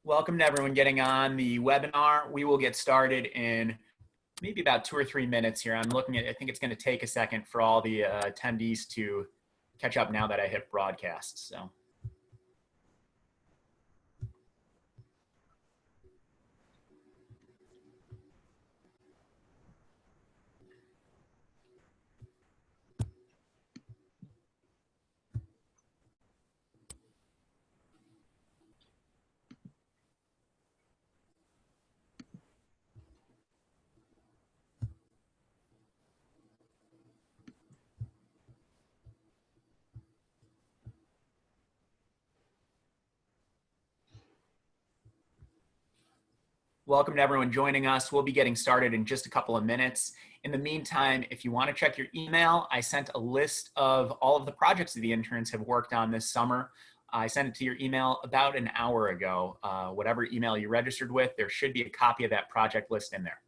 Welcome to everyone getting on the webinar. We will get started in maybe about 2 or 3 minutes here. I'm looking at, I think it's going to take a second for all the attendees to catch up now that I hit broadcast. So. Welcome to everyone joining us. We'll be getting started in just a couple of minutes. In the meantime, if you want to check your email, I sent a list of all of the projects that the interns have worked on this summer. I sent it to your email about an hour ago. Whatever email you registered with, there should be a copy of that project list in there.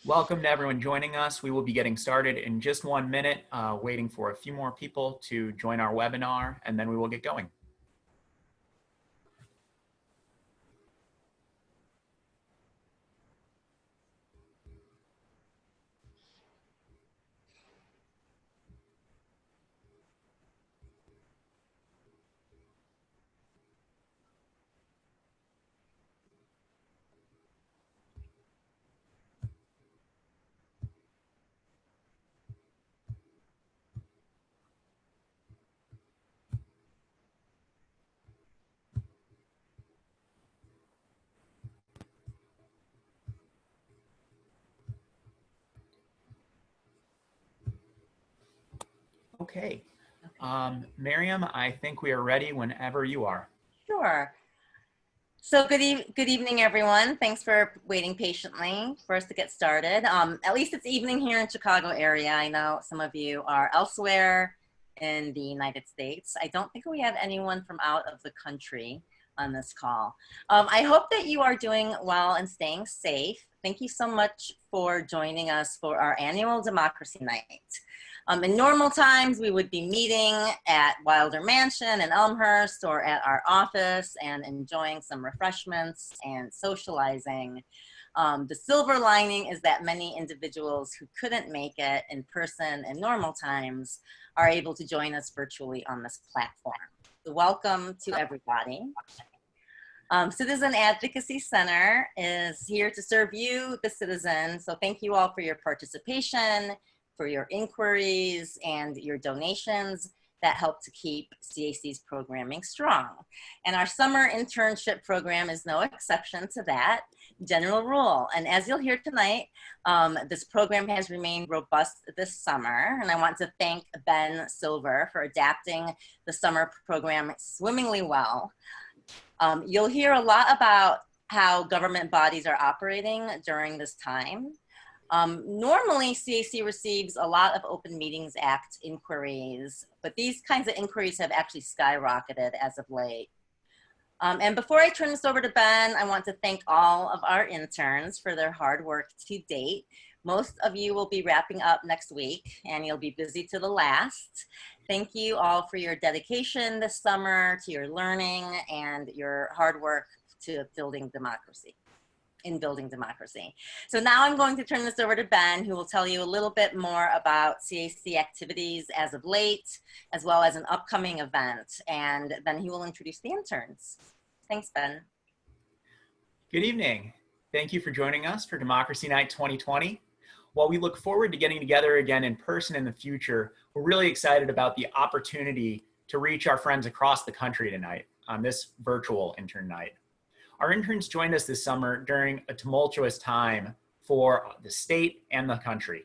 Welcome to everyone joining us. We will be getting started in just 1 minute, waiting for a few more people to join our webinar, and then we will get going. Okay. Miriam, I think we are ready whenever you are. Sure. So good evening, everyone. Thanks for waiting patiently for us to get started. At least it's evening here in Chicago area. I know some of you are elsewhere in the United States. I don't think we have anyone from out of the country on this call. I hope that you are doing well and staying safe. Thank you so much for joining us for our annual Democracy Night. In normal times, we would be meeting at Wilder Mansion in Elmhurst or at our office and enjoying some refreshments and socializing. The silver lining is that many individuals who couldn't make it in person in normal times are able to join us virtually on this platform. So welcome to everybody. Citizen Advocacy Center is here to serve you, the citizen. So thank you all for your participation, for your inquiries and your donations that help to keep CAC's programming strong. And our summer internship program is no exception to that general rule. And as you'll hear tonight, this program has remained robust this summer. And I want to thank Ben Silver for adapting the summer program swimmingly well. You'll hear a lot about how government bodies are operating during this time. Normally, CAC receives a lot of Open Meetings Act inquiries, but these kinds of inquiries have actually skyrocketed as of late. And before I turn this over to Ben, I want to thank all of our interns for their hard work to date. Most of you will be wrapping up next week, and you'll be busy to the last. Thank you all for your dedication this summer, to your learning, and your hard work to building democracy. So now I'm going to turn this over to Ben, who will tell you a little bit more about CAC activities as of late, as well as an upcoming event, and then he will introduce the interns. Thanks, Ben. Good evening. Thank you for joining us for Democracy Night 2020. While we look forward to getting together again in person in the future, we're really excited about the opportunity to reach our friends across the country tonight on this virtual intern night. Our interns joined us this summer during a tumultuous time for the state and the country.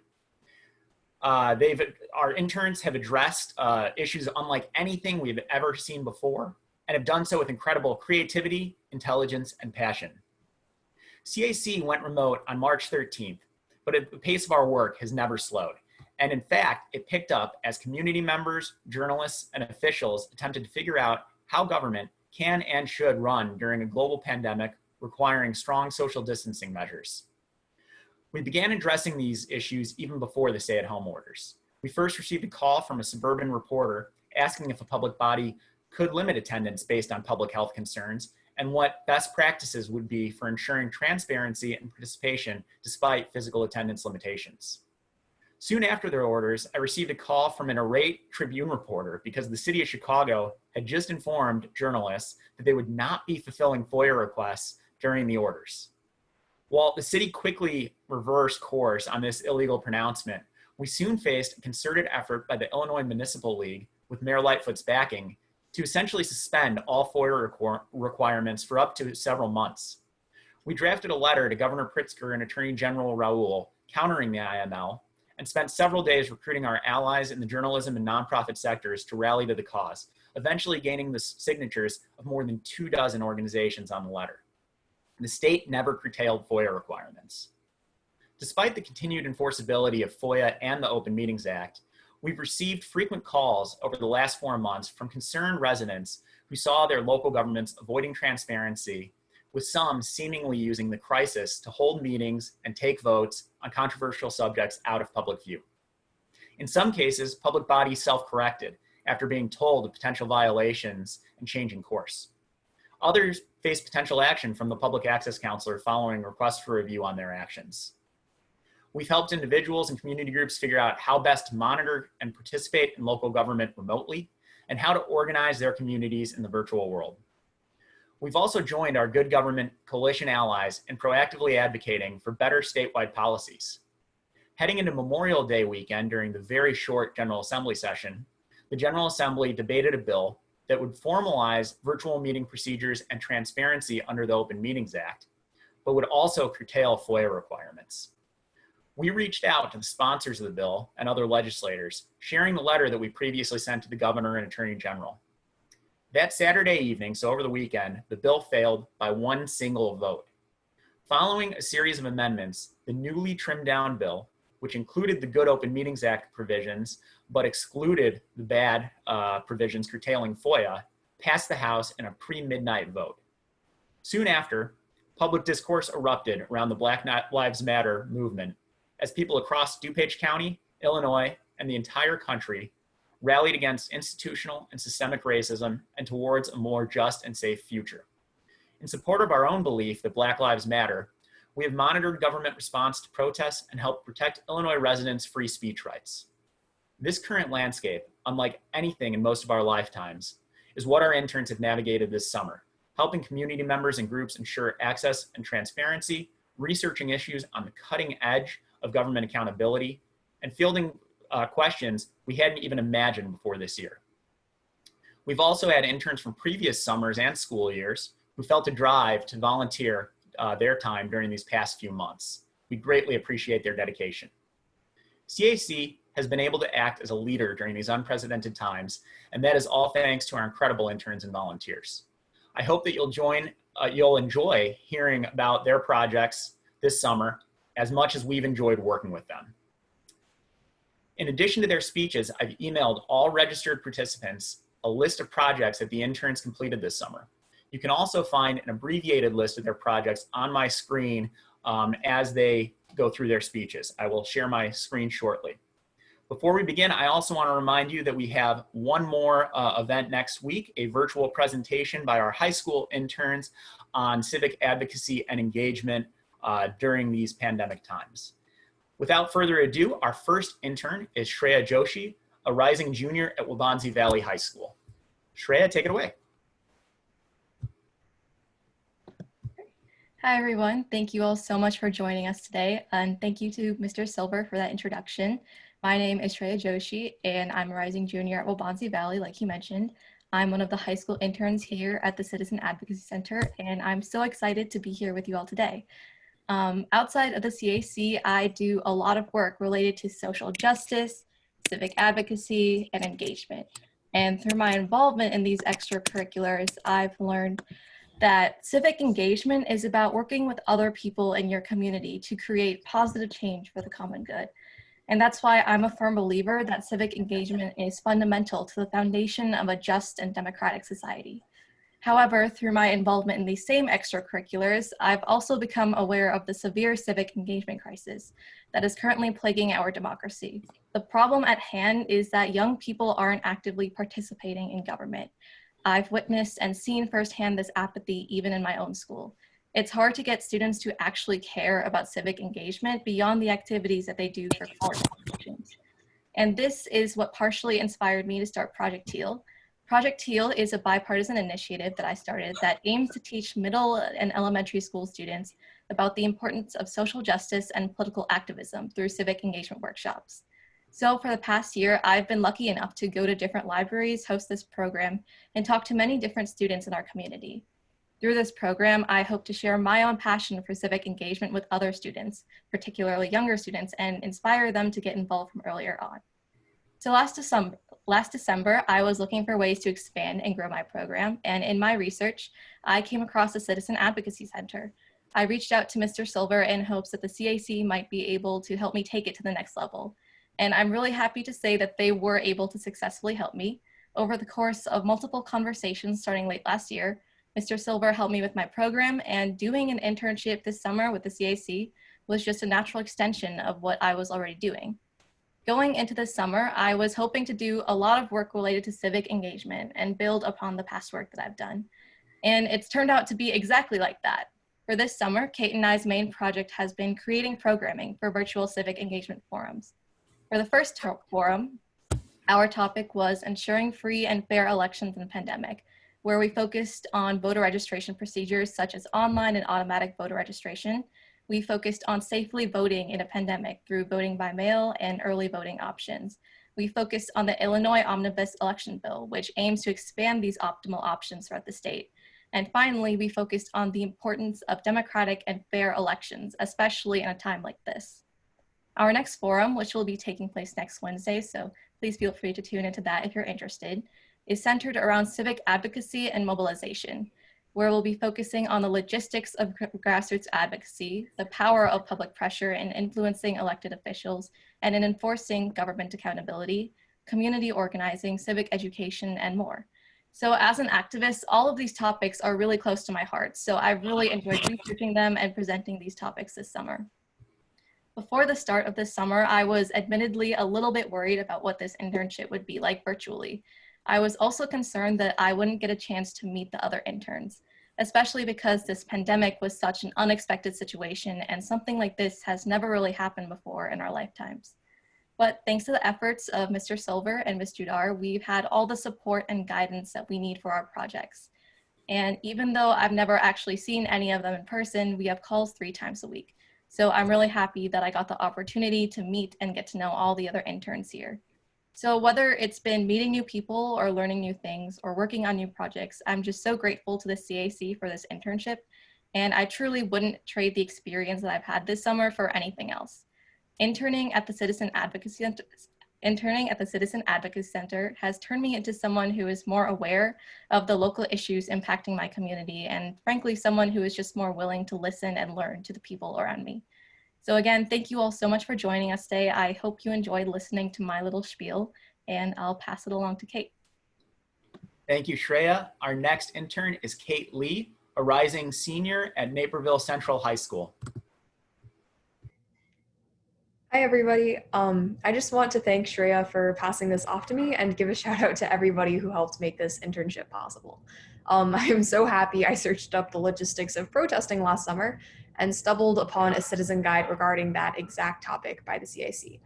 Our interns have addressed issues unlike anything we've ever seen before and have done so with incredible creativity, intelligence, and passion. CAC went remote on March 13th, but the pace of our work has never slowed. And in fact, it picked up as community members, journalists, and officials attempted to figure out how government can and should run during a global pandemic requiring strong social distancing measures. We began addressing these issues even before the stay-at-home orders. We first received a call from a suburban reporter asking if a public body could limit attendance based on public health concerns and what best practices would be for ensuring transparency and participation despite physical attendance limitations. Soon after their orders, I received a call from an irate Tribune reporter because the city of Chicago had just informed journalists that they would not be fulfilling FOIA requests during the orders. While the city quickly reversed course on this illegal pronouncement, we soon faced a concerted effort by the Illinois Municipal League, with Mayor Lightfoot's backing, to essentially suspend all FOIA requirements for up to several months. We drafted a letter to Governor Pritzker and Attorney General Raoul countering the IML and spent several days recruiting our allies in the journalism and nonprofit sectors to rally to the cause, eventually gaining the signatures of more than 24 organizations on the letter. The state never curtailed FOIA requirements. Despite the continued enforceability of FOIA and the Open Meetings Act, we've received frequent calls over the last 4 months from concerned residents who saw their local governments avoiding transparency, with some seemingly using the crisis to hold meetings and take votes on controversial subjects out of public view. In some cases, public bodies self-corrected after being told of potential violations and changing course. Others face potential action from the public access counselor following requests for review on their actions. We've helped individuals and community groups figure out how best to monitor and participate in local government remotely and how to organize their communities in the virtual world. We've also joined our Good Government Coalition allies in proactively advocating for better statewide policies. Heading into Memorial Day weekend during the very short General Assembly session, the General Assembly debated a bill that would formalize virtual meeting procedures and transparency under the Open Meetings Act, but would also curtail FOIA requirements. We reached out to the sponsors of the bill and other legislators, sharing the letter that we previously sent to the governor and attorney general. That Saturday evening, so over the weekend, the bill failed by one single vote. Following a series of amendments, the newly trimmed down bill, which included the Good Open Meetings Act provisions, but excluded the bad provisions curtailing FOIA, passed the House in a pre-midnight vote. Soon after, public discourse erupted around the Black Lives Matter movement as people across DuPage County, Illinois, and the entire country rallied against institutional and systemic racism and towards a more just and safe future. In support of our own belief that Black Lives Matter, we have monitored government response to protests and helped protect Illinois residents' free speech rights. This current landscape, unlike anything in most of our lifetimes, is what our interns have navigated this summer, helping community members and groups ensure access and transparency, researching issues on the cutting edge of government accountability, and fielding questions we hadn't even imagined before this year. We've also had interns from previous summers and school years who felt a drive to volunteer their time during these past few months. We greatly appreciate their dedication. CAC has been able to act as a leader during these unprecedented times, and that is all thanks to our incredible interns and volunteers. I hope that you'll enjoy hearing about their projects this summer as much as we've enjoyed working with them. In addition to their speeches, I've emailed all registered participants a list of projects that the interns completed this summer. You can also find an abbreviated list of their projects on my screen as they go through their speeches. I will share my screen shortly. Before we begin, I also want to remind you that we have one more event next week, a virtual presentation by our high school interns on civic advocacy and engagement during these pandemic times. Without further ado, our first intern is Shreya Joshi, a rising junior at Waubonsie Valley High School. Shreya, take it away. Hi, everyone. Thank you all so much for joining us today. And thank you to Mr. Silver for that introduction. My name is Shreya Joshi, and I'm a rising junior at Waubonsie Valley, like you mentioned. I'm one of the high school interns here at the Citizen Advocacy Center, and I'm so excited to be here with you all today. Outside of the CAC, I do a lot of work related to social justice, civic advocacy, and engagement. And through my involvement in these extracurriculars, I've learned that civic engagement is about working with other people in your community to create positive change for the common good. And that's why I'm a firm believer that civic engagement is fundamental to the foundation of a just and democratic society. However, through my involvement in these same extracurriculars, I've also become aware of the severe civic engagement crisis that is currently plaguing our democracy. The problem at hand is that young people aren't actively participating in government. I've witnessed and seen firsthand this apathy even in my own school. It's hard to get students to actually care about civic engagement beyond the activities that they do for college applications. And this is what partially inspired me to start Project Teal. Project Teal is a bipartisan initiative that I started that aims to teach middle and elementary school students about the importance of social justice and political activism through civic engagement workshops. So for the past year, I've been lucky enough to go to different libraries, host this program, and talk to many different students in our community. Through this program, I hope to share my own passion for civic engagement with other students, particularly younger students, and inspire them to get involved from earlier on. So last December, I was looking for ways to expand and grow my program, and in my research, I came across the Citizen Advocacy Center. I reached out to Mr. Silver in hopes that the CAC might be able to help me take it to the next level. And I'm really happy to say that they were able to successfully help me. Over the course of multiple conversations starting late last year, Mr. Silver helped me with my program, and doing an internship this summer with the CAC was just a natural extension of what I was already doing. Going into this summer, I was hoping to do a lot of work related to civic engagement and build upon the past work that I've done. And it's turned out to be exactly like that. For this summer, Kate and I's main project has been creating programming for virtual civic engagement forums. For the first forum, our topic was ensuring free and fair elections in the pandemic, where we focused on voter registration procedures such as online and automatic voter registration. We focused on safely voting in a pandemic through voting by mail and early voting options. We focused on the Illinois Omnibus Election Bill, which aims to expand these optimal options throughout the state. And finally, we focused on the importance of democratic and fair elections, especially in a time like this. Our next forum, which will be taking place next Wednesday, so please feel free to tune into that if you're interested, is centered around civic advocacy and mobilization, where we'll be focusing on the logistics of grassroots advocacy, the power of public pressure in influencing elected officials and in enforcing government accountability, community organizing, civic education, and more. So as an activist, all of these topics are really close to my heart, so I've really enjoyed researching them and presenting these topics this summer. Before the start of this summer, I was admittedly a little bit worried about what this internship would be like virtually. I was also concerned that I wouldn't get a chance to meet the other interns, especially because this pandemic was such an unexpected situation and something like this has never really happened before in our lifetimes. But thanks to the efforts of Mr. Silver and Ms. Judar, we've had all the support and guidance that we need for our projects. And even though I've never actually seen any of them in person, we have calls 3 times a week. So I'm really happy that I got the opportunity to meet and get to know all the other interns here. So whether it's been meeting new people or learning new things or working on new projects, I'm just so grateful to the CAC for this internship. And I truly wouldn't trade the experience that I've had this summer for anything else. Interning at the Citizen Advocacy Center has turned me into someone who is more aware of the local issues impacting my community, and frankly, someone who is just more willing to listen and learn to the people around me. So again, thank you all so much for joining us today. I hope you enjoyed listening to my little spiel, and I'll pass it along to Kate. Thank you, Shreya. Our next intern is Kate Lee, a rising senior at Naperville Central High School. Hi, everybody. I just want to thank Shreya for passing this off to me and give a shout out to everybody who helped make this internship possible. I am so happy I searched up the logistics of protesting last summer and stumbled upon a citizen guide regarding that exact topic by the CIC.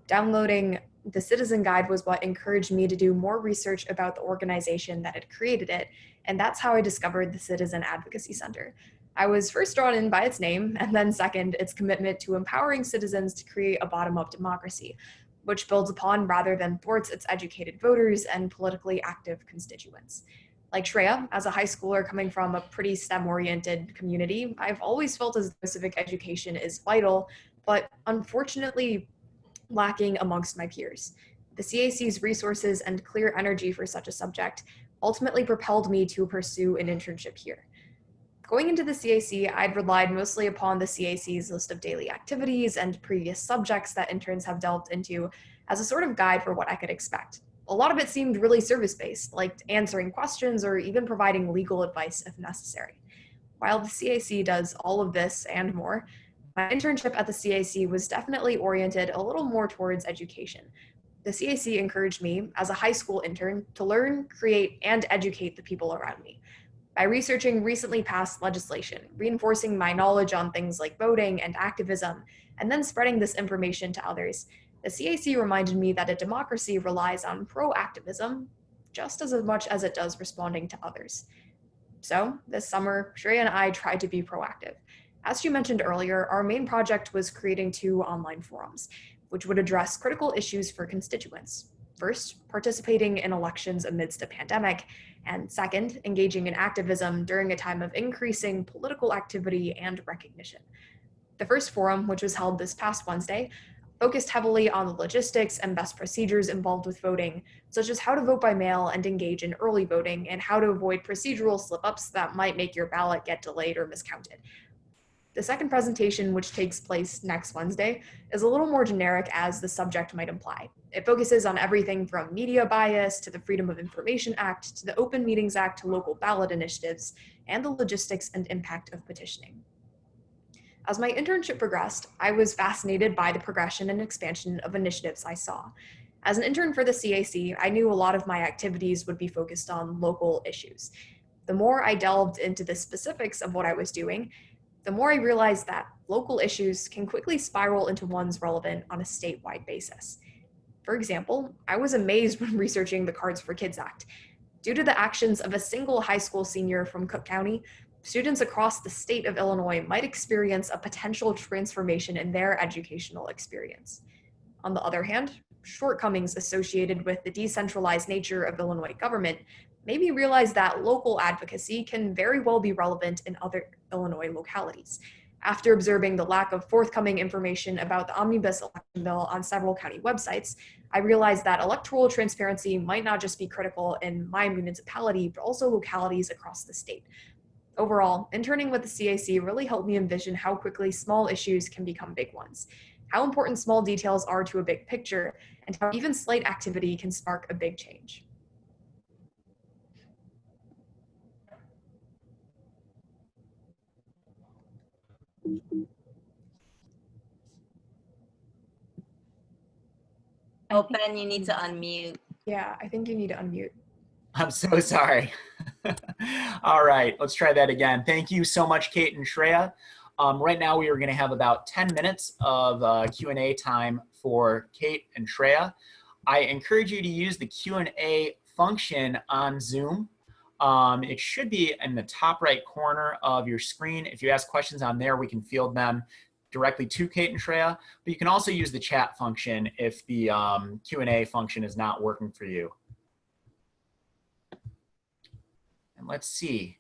Downloading the citizen guide was what encouraged me to do more research about the organization that had created it, and that's how I discovered the Citizen Advocacy Center. I was first drawn in by its name, and then second, its commitment to empowering citizens to create a bottom-up democracy, which builds upon rather than thwarts its educated voters and politically active constituents. Like Shreya, as a high schooler coming from a pretty STEM-oriented community, I've always felt as though civic education is vital, but unfortunately lacking amongst my peers. The CAC's resources and clear energy for such a subject ultimately propelled me to pursue an internship here. Going into the CAC, I'd relied mostly upon the CAC's list of daily activities and previous subjects that interns have delved into as a sort of guide for what I could expect. A lot of it seemed really service-based, like answering questions or even providing legal advice if necessary. While the CAC does all of this and more, my internship at the CAC was definitely oriented a little more towards education. The CAC encouraged me, as a high school intern, to learn, create, and educate the people around me. By researching recently passed legislation, reinforcing my knowledge on things like voting and activism, and then spreading this information to others, the CAC reminded me that a democracy relies on proactivism just as much as it does responding to others. So, this summer, Shreya and I tried to be proactive. As you mentioned earlier, our main project was creating 2 online forums, which would address critical issues for constituents. First, participating in elections amidst a pandemic, and second, engaging in activism during a time of increasing political activity and recognition. The first forum, which was held this past Wednesday, focused heavily on the logistics and best procedures involved with voting, such as how to vote by mail and engage in early voting, and how to avoid procedural slip-ups that might make your ballot get delayed or miscounted. The second presentation, which takes place next Wednesday, is a little more generic as the subject might imply. It focuses on everything from media bias to the Freedom of Information Act to the Open Meetings Act to local ballot initiatives and the logistics and impact of petitioning. As my internship progressed, I was fascinated by the progression and expansion of initiatives I saw. As an intern for the CAC, I knew a lot of my activities would be focused on local issues. The more I delved into the specifics of what I was doing, the more I realized that local issues can quickly spiral into ones relevant on a statewide basis. For example, I was amazed when researching the Cards for Kids Act. Due to the actions of a single high school senior from Cook County, students across the state of Illinois might experience a potential transformation in their educational experience. On the other hand, shortcomings associated with the decentralized nature of Illinois government made me realize that local advocacy can very well be relevant in other Illinois localities. After observing the lack of forthcoming information about the omnibus election bill on several county websites, I realized that electoral transparency might not just be critical in my municipality, but also localities across the state. Overall, interning with the CAC really helped me envision how quickly small issues can become big ones, how important small details are to a big picture, and how even slight activity can spark a big change. Oh, Ben, you need to unmute. Yeah, I think you need to unmute. I'm so sorry. All right, let's try that again. Thank you so much, Kate and Shreya. Right now, we are going to have about 10 minutes of Q&A time for Kate and Shreya. I encourage you to use the Q&A function on Zoom. It should be in the top right corner of your screen. If you ask questions on there, we can field them directly to Kate and Shreya, but you can also use the chat function if the Q&A function is not working for you. And let's see.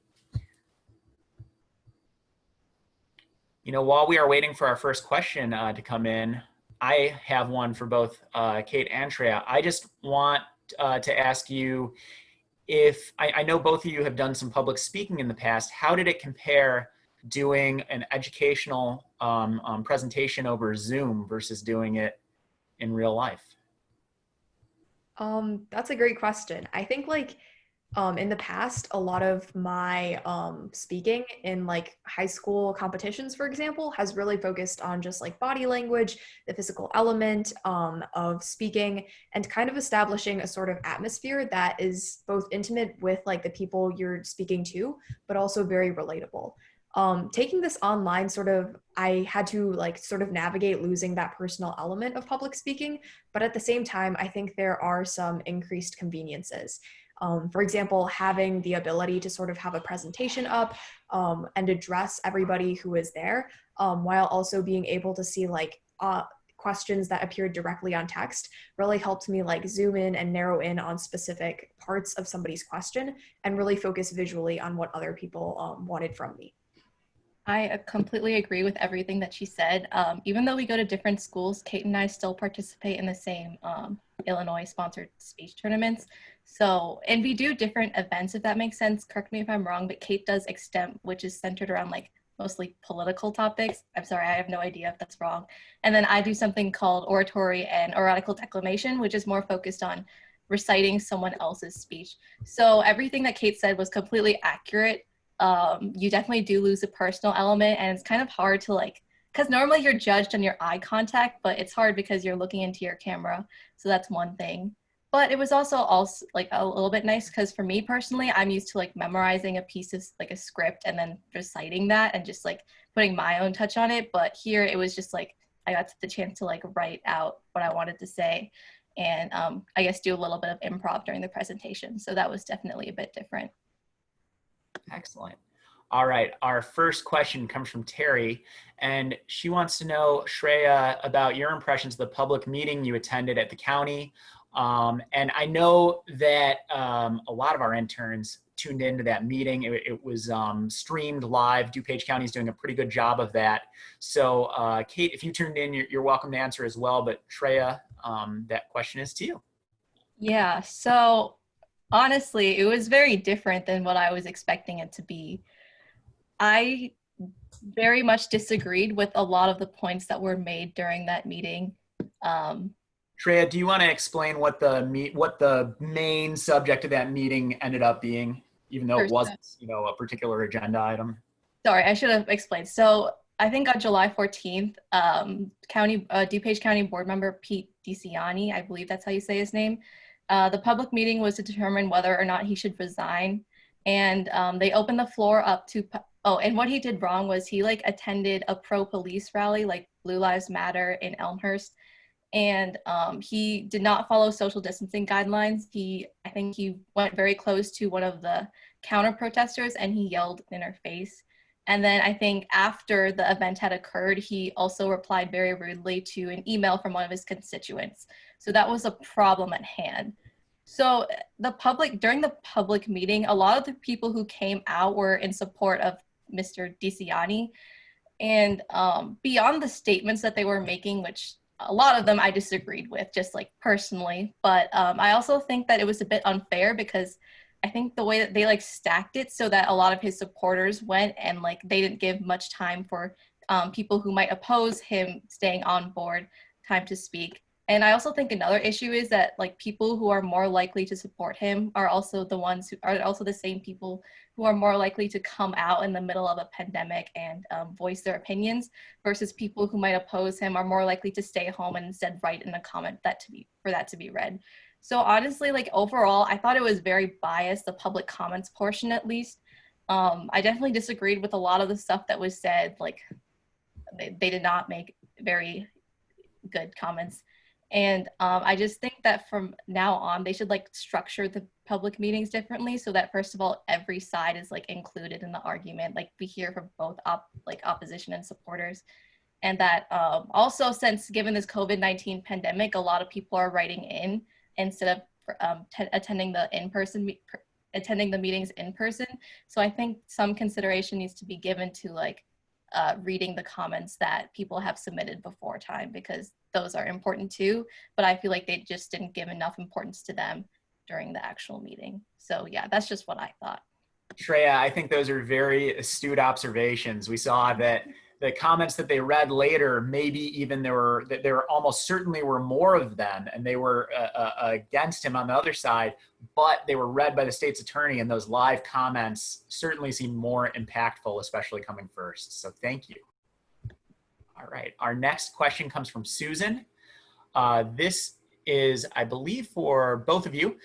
You know, while we are waiting for our first question to come in, I have one for both Kate and Shreya. I just want to ask you if, I know both of you have done some public speaking in the past, how did it compare doing an educational presentation over Zoom versus doing it in real life? That's a great question. I think in the past, a lot of my speaking in like high school competitions, for example, has really focused on just like body language, the physical element of speaking, and kind of establishing a sort of atmosphere that is both intimate with like the people you're speaking to, but also very relatable. Taking this online I had to like sort of navigate losing that personal element of public speaking, but at the same time, I think there are some increased conveniences. For example, having the ability to sort of have a presentation up and address everybody who is there, while also being able to see like questions that appeared directly on text really helped me like zoom in and narrow in on specific parts of somebody's question and really focus visually on what other people wanted from me. I completely agree with everything that she said. Even though we go to different schools, Kate and I still participate in the same Illinois-sponsored speech tournaments. So, and we do different events, if that makes sense. Correct me if I'm wrong, but Kate does Extemp, which is centered around like mostly political topics. I'm sorry, I have no idea if that's wrong. And then I do something called oratory and oratical declamation, which is more focused on reciting someone else's speech. So everything that Kate said was completely accurate. You definitely do lose a personal element, and it's kind of hard to like, because normally you're judged on your eye contact, but it's hard because you're looking into your camera. So that's one thing. But it was also like a little bit nice because for me personally, I'm used to like memorizing a piece of like a script and then reciting that and just like putting my own touch on it. But here it was just like I got the chance to like write out what I wanted to say and I guess do a little bit of improv during the presentation. So that was definitely a bit different. Excellent. All right, our first question comes from Terry, and she wants to know, Shreya, about your impressions of the public meeting you attended at the county. And I know that a lot of our interns tuned into that meeting. It was streamed live. DuPage County is doing a pretty good job of that. So Kate, if you tuned in, you're welcome to answer as well. But Shreya, that question is to you. Yeah, so honestly, it was very different than what I was expecting it to be. I very much disagreed with a lot of the points that were made during that meeting. Shreya, do you want to explain what the main subject of that meeting ended up being, even though it wasn't, a particular agenda item? Sorry, I should have explained. So I think on July 14th, DuPage County Board Member Pete DeCiani, I believe that's how you say his name, the public meeting was to determine whether or not he should resign. And they opened the floor up to, and what he did wrong was he like attended a pro-police rally, like Blue Lives Matter in Elmhurst. And he did not follow social distancing guidelines. I think he went very close to one of the counter protesters and he yelled in her face. And then I think after the event had occurred, he also replied very rudely to an email from one of his constituents. So that was a problem at hand. So during the public meeting, a lot of the people who came out were in support of Mr. DeCiani. And beyond the statements that they were making, which a lot of them I disagreed with, just like personally. But I also think that it was a bit unfair because I think the way that they like stacked it so that a lot of his supporters went and like they didn't give much time for people who might oppose him staying on board time to speak. And I also think another issue is that like people who are more likely to support him are also the ones who are also the same people who are more likely to come out in the middle of a pandemic and voice their opinions versus people who might oppose him are more likely to stay home and instead write in a comment for that to be read. So honestly, like overall, I thought it was very biased, the public comments portion at least. I definitely disagreed with a lot of the stuff that was said. Like they did not make very good comments. And I just think that from now on, they should like structure the public meetings differently so that first of all, every side is like included in the argument. Like we hear from both opposition and supporters. And that also since given this COVID-19 pandemic, a lot of people are writing in instead of attending the meetings in person. So I think some consideration needs to be given to like reading the comments that people have submitted before time because those are important too, but I feel like they just didn't give enough importance to them during the actual meeting. So yeah, that's just what I thought. Shreya, I think those are very astute observations. We saw that the comments that they read later, maybe even there were almost certainly were more of them and they were against him on the other side, but they were read by the state's attorney and those live comments certainly seem more impactful, especially coming first. So thank you. All right, our next question comes from Susan. This is, I believe, for both of you.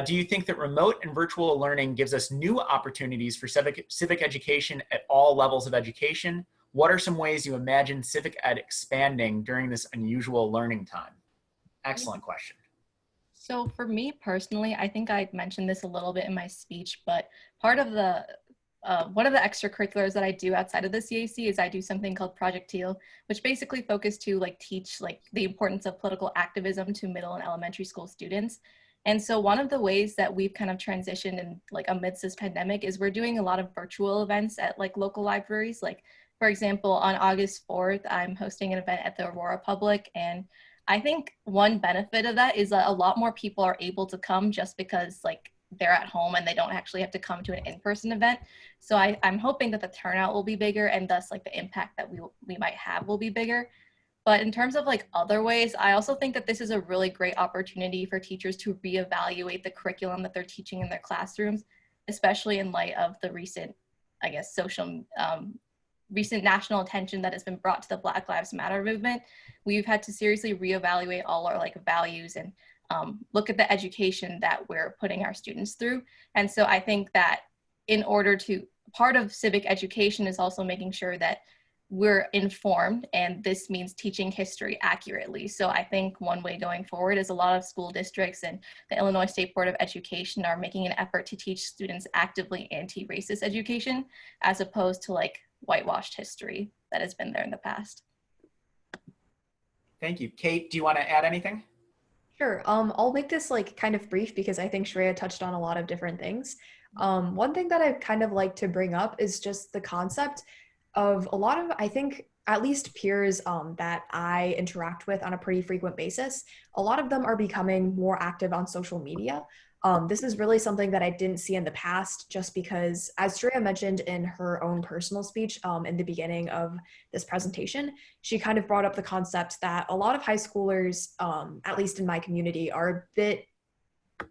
Do you think that remote and virtual learning gives us new opportunities for civic education at all levels of education? What are some ways you imagine civic ed expanding during this unusual learning time? Excellent question. So for me personally, I think I mentioned this a little bit in my speech, but part of the one of the extracurriculars that I do outside of the CAC is I do something called Project Teal, which basically focus to like teach like the importance of political activism to middle and elementary school students. And so one of the ways that we've kind of transitioned in like amidst this pandemic is we're doing a lot of virtual events at like local libraries. Like for example, on August 4th, I'm hosting an event at the Aurora Public. And I think one benefit of that is that a lot more people are able to come just because like they're at home and they don't actually have to come to an in-person event. So I'm hoping that the turnout will be bigger and thus like the impact that we might have will be bigger. But in terms of like other ways, I also think that this is a really great opportunity for teachers to reevaluate the curriculum that they're teaching in their classrooms, especially in light of the recent, I guess, recent national attention that has been brought to the Black Lives Matter movement. We've had to seriously reevaluate all our like values and look at the education that we're putting our students through. And so I think that part of civic education is also making sure that we're informed, and this means teaching history accurately. So I think one way going forward is a lot of school districts and the Illinois State Board of Education are making an effort to teach students actively anti-racist education as opposed to like whitewashed history that has been there in the past. Thank you. Kate, do you want to add anything? Sure. I'll make this like kind of brief because I think Shreya touched on a lot of different things. One thing that I kind of like to bring up is just the concept of a lot of, I think, at least peers that I interact with on a pretty frequent basis. A lot of them are becoming more active on social media. This is really something that I didn't see in the past just because, as Shreya mentioned in her own personal speech in the beginning of this presentation, she kind of brought up the concept that a lot of high schoolers, at least in my community, are a bit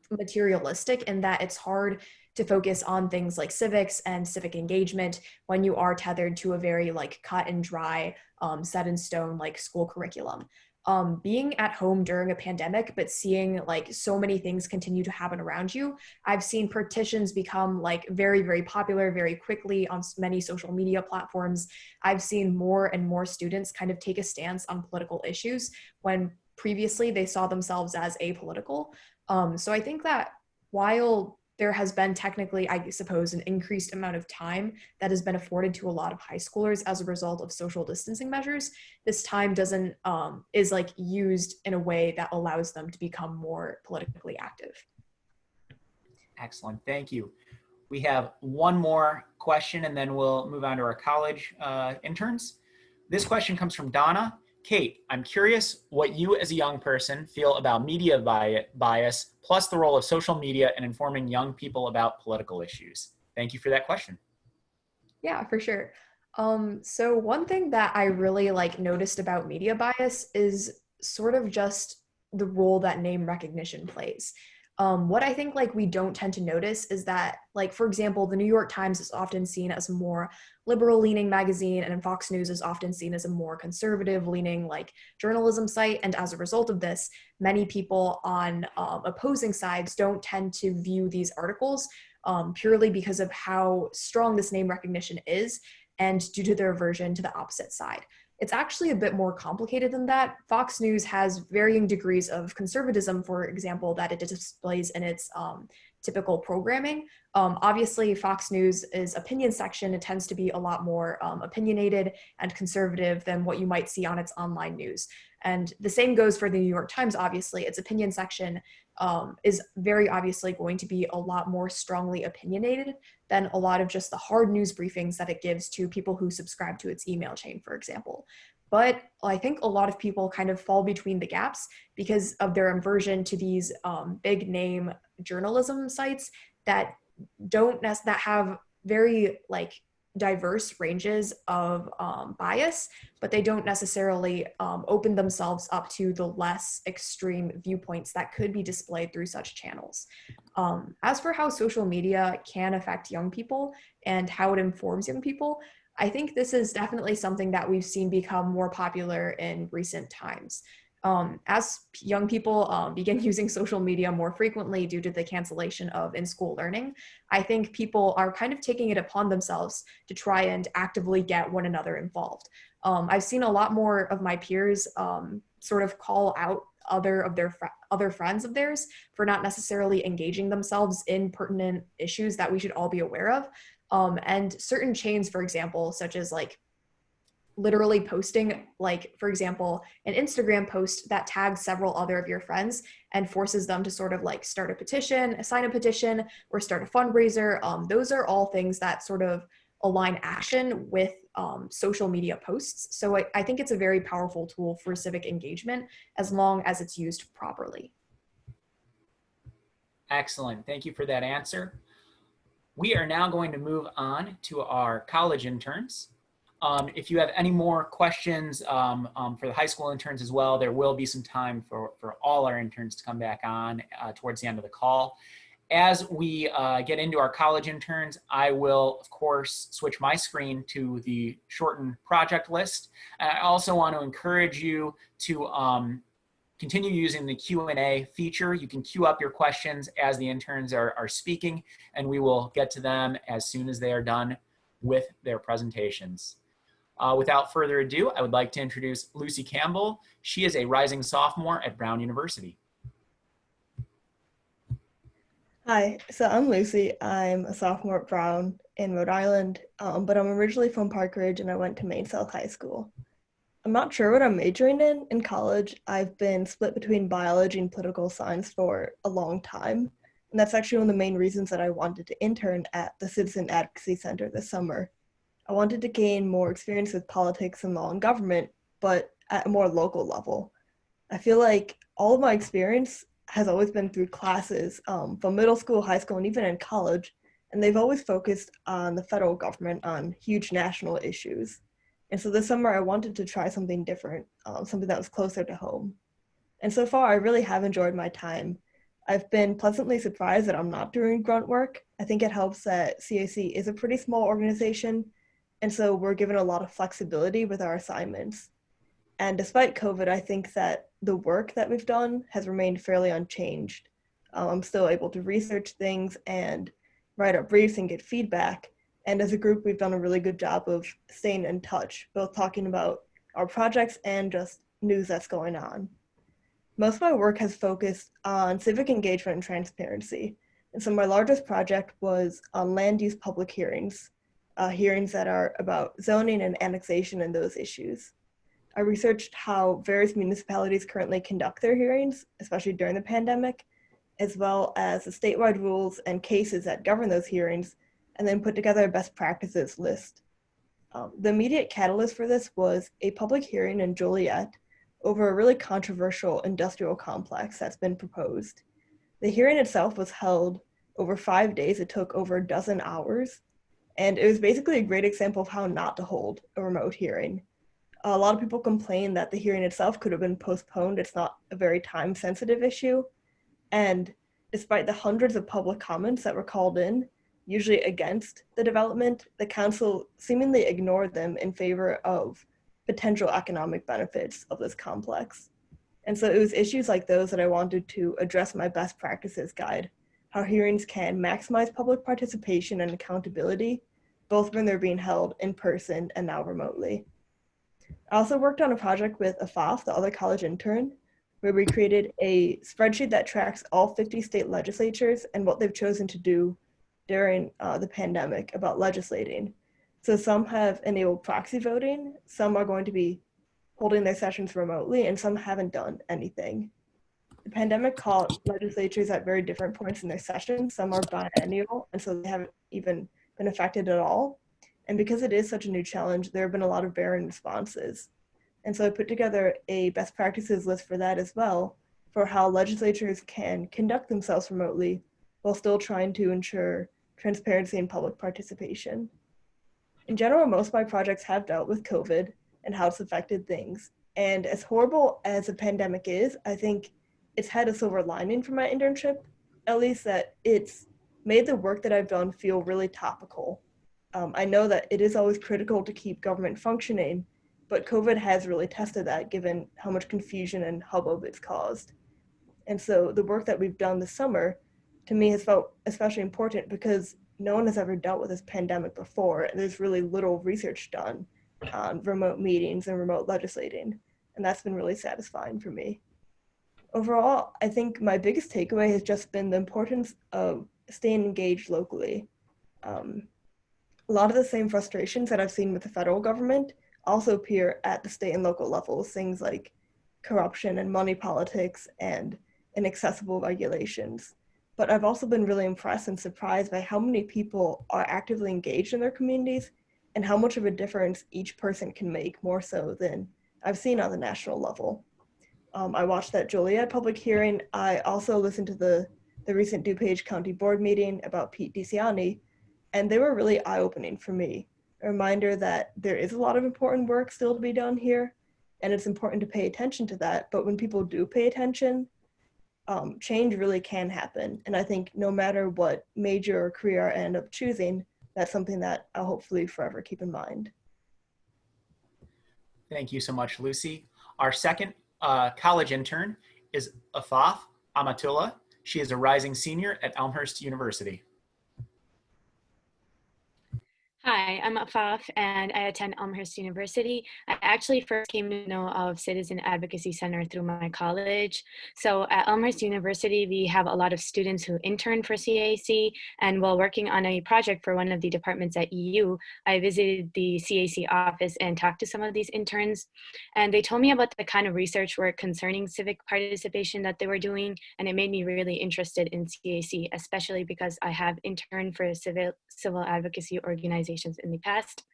materialistic in that it's hard to focus on things like civics and civic engagement when you are tethered to a very like cut and dry, set in stone like school curriculum. Being at home during a pandemic, but seeing like so many things continue to happen around you, I've seen petitions become like very, very popular very quickly on many social media platforms. I've seen more and more students kind of take a stance on political issues when previously they saw themselves as apolitical. So I think that while there has been technically, I suppose, an increased amount of time that has been afforded to a lot of high schoolers as a result of social distancing measures, this time is like used in a way that allows them to become more politically active. Excellent, thank you. We have one more question and then we'll move on to our college interns. This question comes from Donna. Kate, I'm curious what you as a young person feel about media bias, plus the role of social media in informing young people about political issues. Thank you for that question. Yeah, for sure. So one thing that I really like noticed about media bias is sort of just the role that name recognition plays. What I think like we don't tend to notice is that, like, for example, the New York Times is often seen as a more liberal leaning magazine, and Fox News is often seen as a more conservative leaning like journalism site. And as a result of this, many people on opposing sides don't tend to view these articles purely because of how strong this name recognition is and due to their aversion to the opposite side. It's actually a bit more complicated than that. Fox News has varying degrees of conservatism, for example, that it displays in its typical programming. Obviously, Fox News' opinion section, it tends to be a lot more opinionated and conservative than what you might see on its online news. And the same goes for the New York Times, obviously. Its opinion section is very obviously going to be a lot more strongly opinionated than a lot of just the hard news briefings that it gives to people who subscribe to its email chain, for example. But I think a lot of people kind of fall between the gaps because of their aversion to these big name journalism sites that that have very like diverse ranges of bias, but they don't necessarily open themselves up to the less extreme viewpoints that could be displayed through such channels. As for how social media can affect young people and how it informs young people, I think this is definitely something that we've seen become more popular in recent times. As young people begin using social media more frequently due to the cancellation of in-school learning, I think people are kind of taking it upon themselves to try and actively get one another involved. I've seen a lot more of my peers sort of call out other friends of theirs for not necessarily engaging themselves in pertinent issues that we should all be aware of. And certain chains, for example, such as like literally posting, like, for example, an Instagram post that tags several other of your friends and forces them to sort of like start a petition, sign a petition, or start a fundraiser. Those are all things that sort of align action with social media posts. So I think it's a very powerful tool for civic engagement as long as it's used properly. Excellent. Thank you for that answer. We are now going to move on to our college interns. If you have any more questions for the high school interns as well, there will be some time for all our interns to come back on towards the end of the call. As we get into our college interns, I will, of course, switch my screen to the shortened project list. And I also want to encourage you to continue using the Q&A feature. You can queue up your questions as the interns are speaking, and we will get to them as soon as they are done with their presentations. Without further ado, I would like to introduce Lucy Campbell. She is a rising sophomore at Brown University. Hi, so I'm Lucy. I'm a sophomore at Brown in Rhode Island, but I'm originally from Park Ridge and I went to Maine South High School. I'm not sure what I'm majoring in college. I've been split between biology and political science for a long time, and that's actually one of the main reasons that I wanted to intern at the Citizen Advocacy Center this summer. I wanted to gain more experience with politics and law and government, but at a more local level. I feel like all of my experience has always been through classes from middle school, high school, and even in college, and they've always focused on the federal government on huge national issues. And so this summer I wanted to try something different, something that was closer to home. And so far I really have enjoyed my time. I've been pleasantly surprised that I'm not doing grunt work. I think it helps that CAC is a pretty small organization, and so we're given a lot of flexibility with our assignments. And despite COVID, I think that the work that we've done has remained fairly unchanged. I'm still able to research things and write up briefs and get feedback. And as a group, we've done a really good job of staying in touch, both talking about our projects and just news that's going on. Most of my work has focused on civic engagement and transparency. And so my largest project was on land use public hearings, hearings that are about zoning and annexation and those issues. I researched how various municipalities currently conduct their hearings, especially during the pandemic, as well as the statewide rules and cases that govern those hearings, and then put together a best practices list. The immediate catalyst for this was a public hearing in Joliet over a really controversial industrial complex that's been proposed. The hearing itself was held over 5 days. It took over a dozen hours, and it was basically a great example of how not to hold a remote hearing. A lot of people complain that the hearing itself could have been postponed. It's not a very time-sensitive issue. And despite the hundreds of public comments that were called in, usually against the development, the council seemingly ignored them in favor of potential economic benefits of this complex. And so it was issues like those that I wanted to address in my best practices guide, how hearings can maximize public participation and accountability, both when they're being held in person and now remotely. I also worked on a project with AFAF, the other college intern, where we created a spreadsheet that tracks all 50 state legislatures and what they've chosen to do during the pandemic about legislating. So some have enabled proxy voting, some are going to be holding their sessions remotely, and some haven't done anything. The pandemic caught legislatures at very different points in their sessions. Some are biennial, and so they haven't even been affected at all. And because it is such a new challenge, there have been a lot of varying responses. And so I put together a best practices list for that as well, for how legislatures can conduct themselves remotely while still trying to ensure transparency and public participation. In general, most of my projects have dealt with COVID and how it's affected things. And as horrible as the pandemic is, I think it's had a silver lining for my internship, at least that it's made the work that I've done feel really topical. I know that it is always critical to keep government functioning, but COVID has really tested that given how much confusion and hubbub it's caused. And so the work that we've done this summer, to me, has felt especially important because no one has ever dealt with this pandemic before, and there's really little research done on remote meetings and remote legislating, and that's been really satisfying for me. Overall, I think my biggest takeaway has just been the importance of staying engaged locally. a lot of the same frustrations that I've seen with the federal government also appear at the state and local levels, things like corruption and money politics and inaccessible regulations. But I've also been really impressed and surprised by how many people are actively engaged in their communities and how much of a difference each person can make, more so than I've seen on the national level. I watched that Joliet public hearing. I also listened to the recent DuPage County Board meeting about Pete DeCiani, and they were really eye-opening for me. A reminder that there is a lot of important work still to be done here, and it's important to pay attention to that. But when people do pay attention, change really can happen. And I think no matter what major or career I end up choosing, that's something that I'll hopefully forever keep in mind. Thank you so much, Lucy. Our second college intern is Afaf Amatullah. She is a rising senior at Elmhurst University. Hi, I'm Afaf and I attend Elmhurst University. I actually first came to know of Citizen Advocacy Center through my college. So at Elmhurst University, we have a lot of students who intern for CAC, and while working on a project for one of the departments at EU, I visited the CAC office and talked to some of these interns. And they told me about the kind of research work concerning civic participation that they were doing, and it made me really interested in CAC, especially because I have interned for civil advocacy organizations in the past.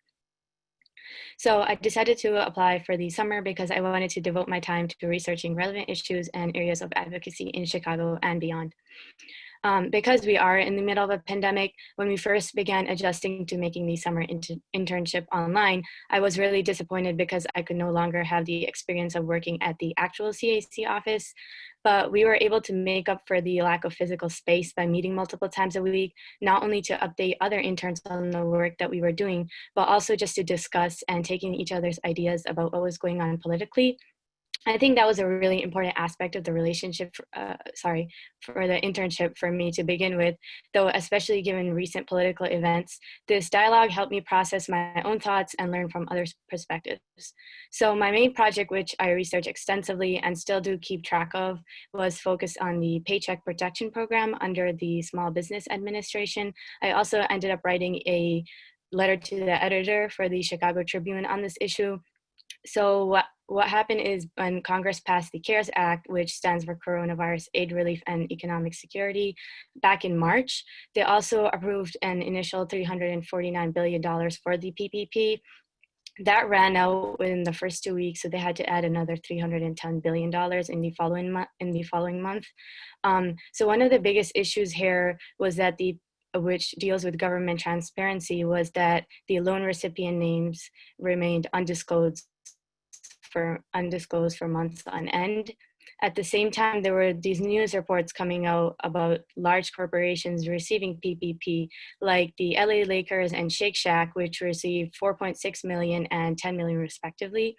So I decided to apply for the summer because I wanted to devote my time to researching relevant issues and areas of advocacy in Chicago and beyond. Because we are in the middle of a pandemic, when we first began adjusting to making the summer internship online, I was really disappointed because I could no longer have the experience of working at the actual CAC office. But we were able to make up for the lack of physical space by meeting multiple times a week, not only to update other interns on the work that we were doing, but also just to discuss and taking each other's ideas about what was going on politically. I think that was a really important aspect of the relationship, for the internship for me to begin with, though especially given recent political events, this dialogue helped me process my own thoughts and learn from others' perspectives. So my main project, which I research extensively and still do keep track of, was focused on the Paycheck Protection Program under the Small Business Administration. I also ended up writing a letter to the editor for the Chicago Tribune on this issue. So what happened is when Congress passed the CARES Act, which stands for Coronavirus Aid, Relief, and Economic Security, back in March, they also approved an initial $349 billion for the PPP. That ran out within the first 2 weeks, so they had to add another $310 billion in the following month. So one of the biggest issues here was that which deals with government transparency, was that the loan recipient names remained undisclosed for months on end. At the same time, there were these news reports coming out about large corporations receiving PPP, like the LA Lakers and Shake Shack, which received 4.6 million and 10 million respectively.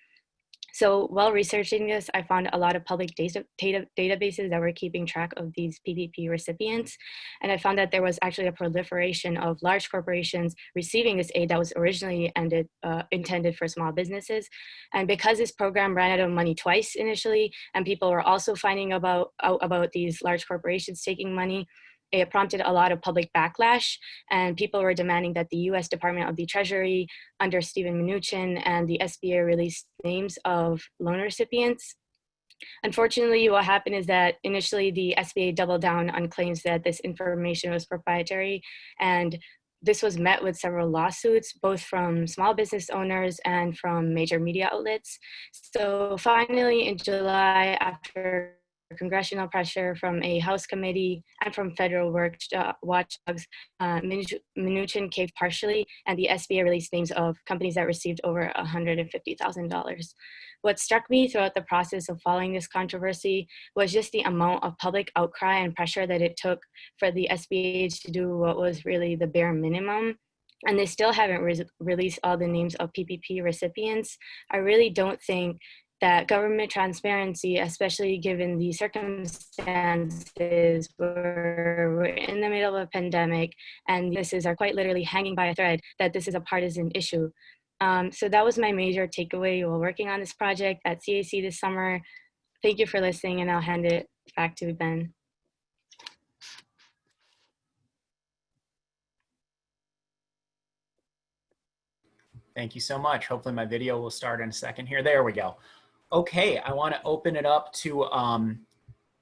So while researching this, I found a lot of public databases that were keeping track of these PPP recipients. And I found that there was actually a proliferation of large corporations receiving this aid that was originally intended for small businesses. And because this program ran out of money twice initially, and people were also finding out about these large corporations taking money, it prompted a lot of public backlash, and people were demanding that the US Department of the Treasury under Steven Mnuchin and the SBA release names of loan recipients. Unfortunately, what happened is that initially the SBA doubled down on claims that this information was proprietary, and this was met with several lawsuits, both from small business owners and from major media outlets. So finally, in July, after congressional pressure from a House committee and from federal watchdogs, Mnuchin caved partially, and the SBA released names of companies that received over $150,000. What struck me throughout the process of following this controversy was just the amount of public outcry and pressure that it took for the SBA to do what was really the bare minimum. And they still haven't released all the names of PPP recipients. I really don't think that government transparency, especially given the circumstances where we're in the middle of a pandemic and businesses are quite literally hanging by a thread, that this is a partisan issue. So that was my major takeaway while working on this project at CAC this summer. Thank you for listening, and I'll hand it back to Ben. Thank you so much. Hopefully my video will start in a second here. There we go. Okay, I want to open it up to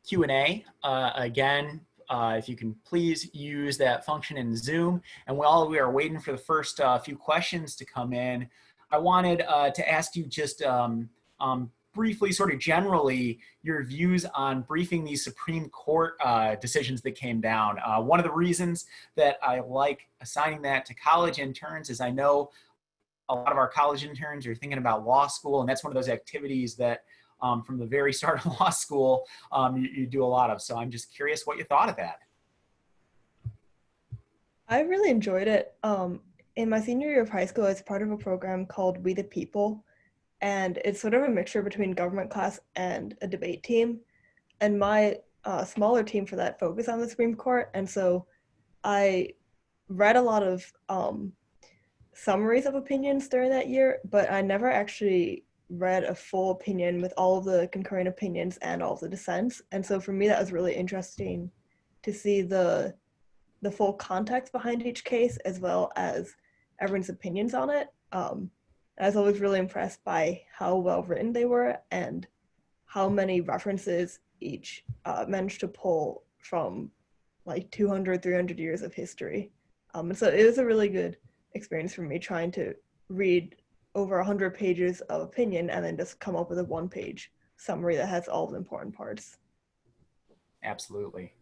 Q&A. Again, if you can please use that function in Zoom. And while we are waiting for the first few questions to come in, I wanted to ask you just briefly, sort of generally, your views on briefing these Supreme Court decisions that came down. One of the reasons that I like assigning that to college interns is I know a lot of our college interns are thinking about law school, and that's one of those activities that from the very start of law school, you do a lot of. So I'm just curious what you thought of that. I really enjoyed it. In my senior year of high school, I was part of a program called We the People, and it's sort of a mixture between government class and a debate team. And my smaller team for that focused on the Supreme Court, and so I read a lot of summaries of opinions during that year, but I never actually read a full opinion with all of the concurring opinions and all of the dissents. And so for me, that was really interesting to see the full context behind each case as well as everyone's opinions on it. I was always really impressed by how well written they were and how many references each managed to pull from like 200, 300 years of history. And so it was a really good experience for me trying to read over 100 pages of opinion and then just come up with a one-page summary that has all the important parts. Absolutely.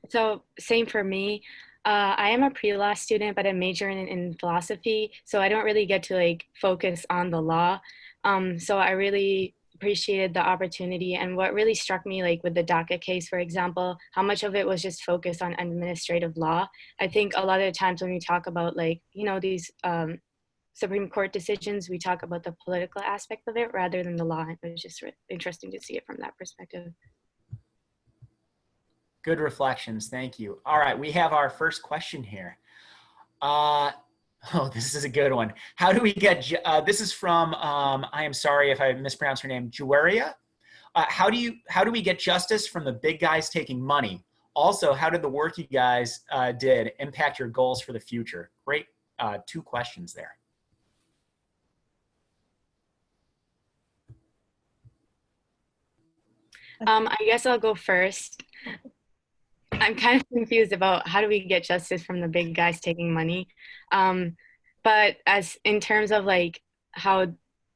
So same for me. I am a pre-law student, but I'm majoring in philosophy, so I don't really get to like focus on the law. So I really appreciated the opportunity, and what really struck me, like with the DACA case, for example, how much of it was just focused on administrative law. I think a lot of the times when we talk about like, you know, these Supreme Court decisions, we talk about the political aspect of it rather than the law. It was just interesting to see it from that perspective. Good reflections. Thank you. All right, we have our first question here. Oh, this is a good one. How do we get, this is from, I am sorry if I mispronounced her name, Juaria. How do we get justice from the big guys taking money? Also, how did the work you guys did impact your goals for the future? Great, two questions there. I guess I'll go first. I'm kind of confused about how do we get justice from the big guys taking money. But as in terms of like how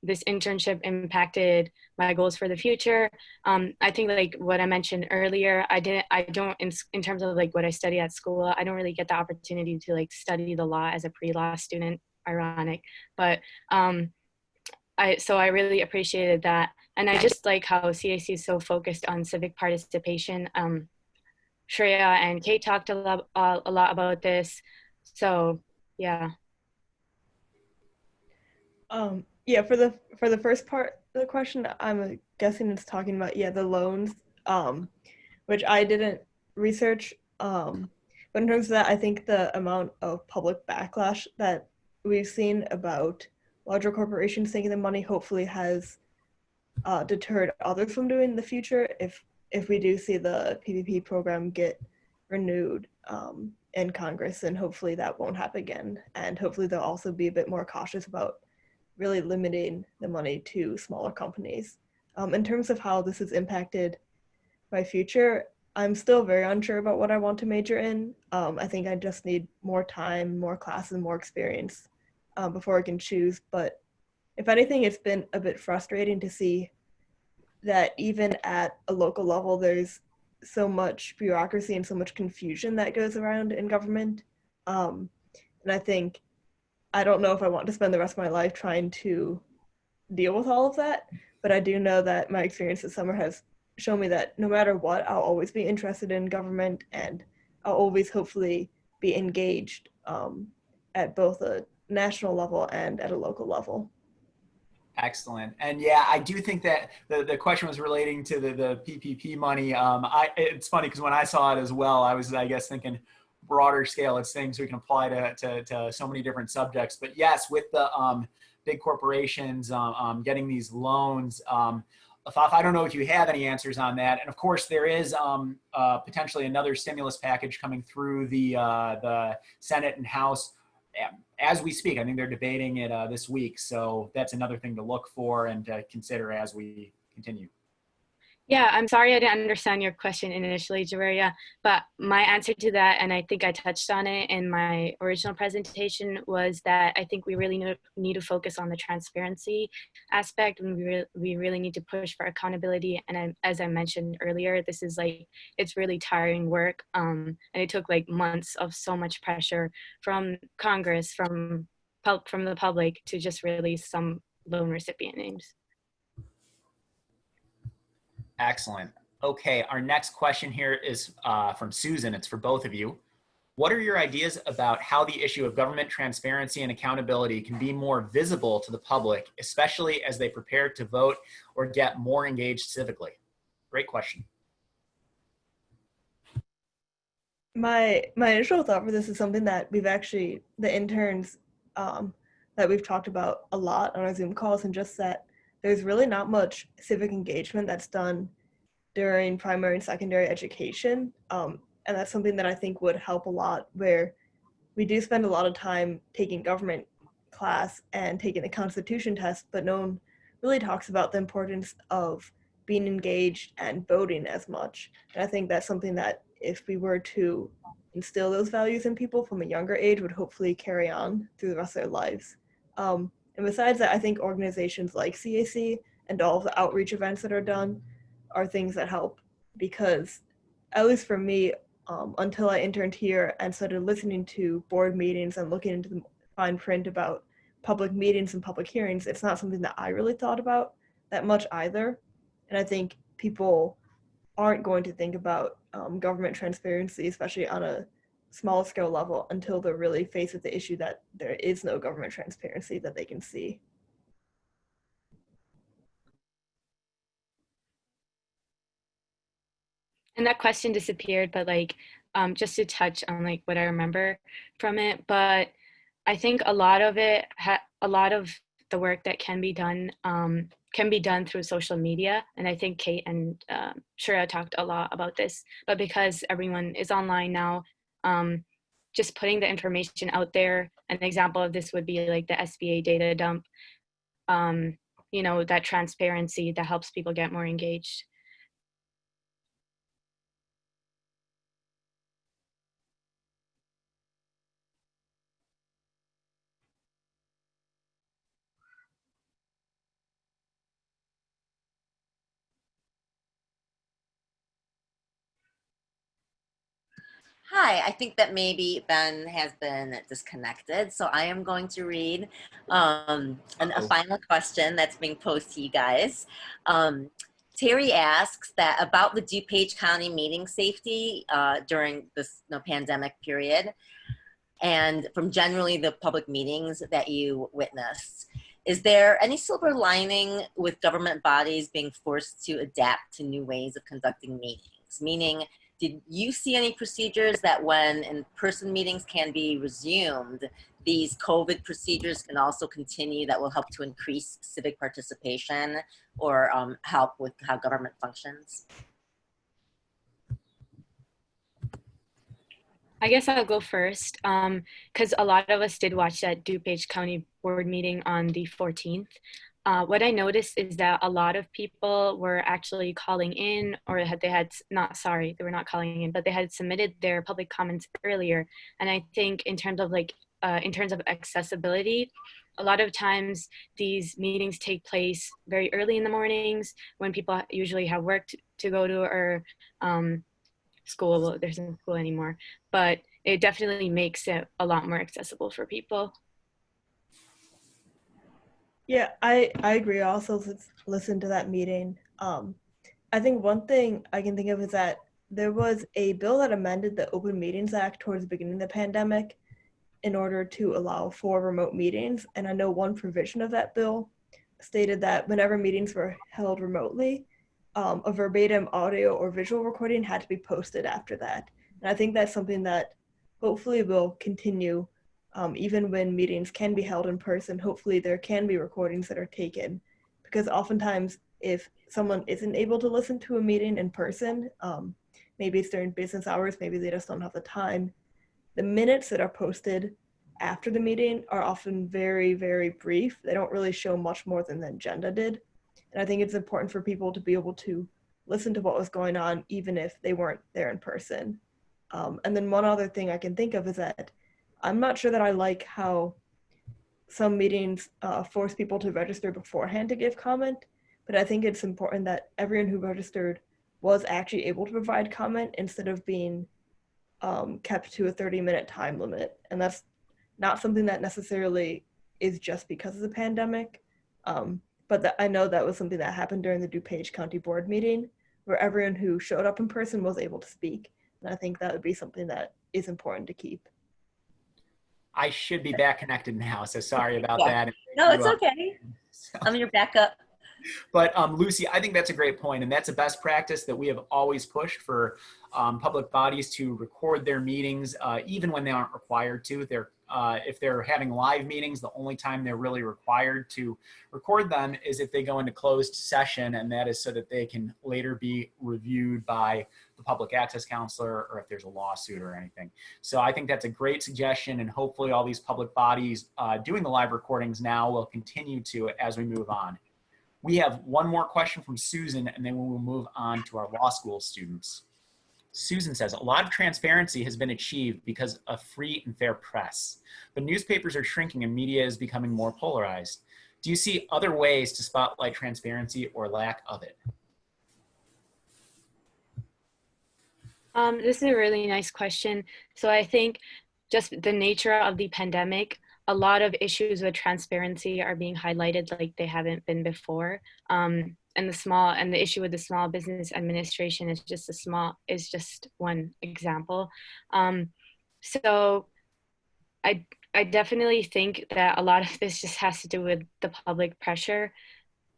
this internship impacted my goals for the future, I think like what I mentioned earlier, I don't in terms of like what I study at school, I don't really get the opportunity to like study the law as a pre-law student, ironic. But so I really appreciated that. And I just like how CAC is so focused on civic participation. Shreya and Kate talked a lot about this. So yeah. Yeah, for the first part of the question, I'm guessing it's talking about the loans, which I didn't research. But in terms of that, I think the amount of public backlash that we've seen about larger corporations taking the money hopefully has deterred others from doing in the future if we do see the PPP program get renewed in Congress, and hopefully that won't happen again. And hopefully they'll also be a bit more cautious about really limiting the money to smaller companies. In terms of how this has impacted my future, I'm still very unsure about what I want to major in. I think I just need more time, more classes, more experience before I can choose. But if anything, it's been a bit frustrating to see that even at a local level, there's so much bureaucracy and so much confusion that goes around in government. And I think, I don't know if I want to spend the rest of my life trying to deal with all of that, but I do know that my experience this summer has shown me that no matter what, I'll always be interested in government, and I'll always hopefully be engaged at both a national level and at a local level. Excellent. And yeah, I do think that the question was relating to the PPP money. It's funny because when I saw it as well, I was, I guess, thinking broader scale. It's things we can apply to so many different subjects. But yes, with the big corporations getting these loans, I don't know if you have any answers on that. And of course, there is potentially another stimulus package coming through the Senate and House as we speak. I think they're debating it this week. So that's another thing to look for and consider as we continue. Yeah, I'm sorry I didn't understand your question initially, Javeria, but my answer to that, and I think I touched on it in my original presentation, was that I think we really need to focus on the transparency aspect, and we really need to push for accountability. And as I mentioned earlier, this is like, it's really tiring work, and it took like months of so much pressure from Congress, from the public to just release some loan recipient names. Excellent. Okay, our next question here is from Susan. It's for both of you. What are your ideas about how the issue of government transparency and accountability can be more visible to the public, especially as they prepare to vote or get more engaged civically? Great question. My initial thought for this is something that the interns that we've talked about a lot on our Zoom calls, and just that there's really not much civic engagement that's done during primary and secondary education. And that's something that I think would help a lot, where we do spend a lot of time taking government class and taking the Constitution test, but no one really talks about the importance of being engaged and voting as much. And I think that's something that if we were to instill those values in people from a younger age would hopefully carry on through the rest of their lives. And besides that, I think organizations like CAC and all of the outreach events that are done are things that help, because at least for me, until I interned here and started listening to board meetings and looking into the fine print about public meetings and public hearings, it's not something that I really thought about that much either. And I think people aren't going to think about government transparency, especially on a small scale level, until they're really faced with the issue that there is no government transparency that they can see. And that question disappeared, but like, just to touch on like what I remember from it, but I think a lot of the work that can be done through social media. And I think Kate and Shreya talked a lot about this, but because everyone is online now, just putting the information out there. An example of this would be like the SBA data dump, that transparency that helps people get more engaged. Hi, I think that maybe Ben has been disconnected, so I am going to read a final question that's being posed to you guys. Terry asks that about the DuPage County meeting safety during this pandemic period, and from generally the public meetings that you witnessed. Is there any silver lining with government bodies being forced to adapt to new ways of conducting meetings? Meaning, did you see any procedures that when in-person meetings can be resumed, these COVID procedures can also continue that will help to increase civic participation or help with how government functions? I guess I'll go first, because a lot of us did watch that DuPage County board meeting on the 14th. What I noticed is that a lot of people were actually calling in, or they were not calling in, but they had submitted their public comments earlier. And I think in terms of accessibility, a lot of times these meetings take place very early in the mornings when people usually have work to go to, or school. Well, there's no school anymore, but it definitely makes it a lot more accessible for people. Yeah, I agree. I also listened to that meeting. I think one thing I can think of is that there was a bill that amended the Open Meetings Act towards the beginning of the pandemic in order to allow for remote meetings. And I know one provision of that bill stated that whenever meetings were held remotely, a verbatim audio or visual recording had to be posted after that. And I think that's something that hopefully will continue. Even when meetings can be held in person, hopefully there can be recordings that are taken, because oftentimes if someone isn't able to listen to a meeting in person, maybe it's during business hours, maybe they just don't have the time, the minutes that are posted after the meeting are often very, very brief. They don't really show much more than the agenda did. And I think it's important for people to be able to listen to what was going on, even if they weren't there in person. And then one other thing I can think of is that I'm not sure that I like how some meetings force people to register beforehand to give comment, but I think it's important that everyone who registered was actually able to provide comment instead of being kept to a 30-minute time limit. And that's not something that necessarily is just because of the pandemic, but I know that was something that happened during the DuPage County Board meeting, where everyone who showed up in person was able to speak. And I think that would be something that is important to keep. I should be back connected now, so sorry about Yeah. that. No, it's okay. So- I'm your backup. But Lucy, I think that's a great point, and that's a best practice that we have always pushed for public bodies to record their meetings, even when they aren't required to. If they're having live meetings, the only time they're really required to record them is if they go into closed session, and that is so that they can later be reviewed by the public access counselor or if there's a lawsuit or anything. So I think that's a great suggestion, and hopefully all these public bodies doing the live recordings now will continue to as we move on. We have one more question from Susan, and then we will move on to our law school students. Susan says, a lot of transparency has been achieved because of free and fair press, but newspapers are shrinking and media is becoming more polarized. Do you see other ways to spotlight transparency or lack of it? This is a really nice question. So I think just the nature of the pandemic, a lot of issues with transparency are being highlighted like they haven't been before. And the issue with the Small Business Administration is just one example. So I definitely think that a lot of this just has to do with the public pressure.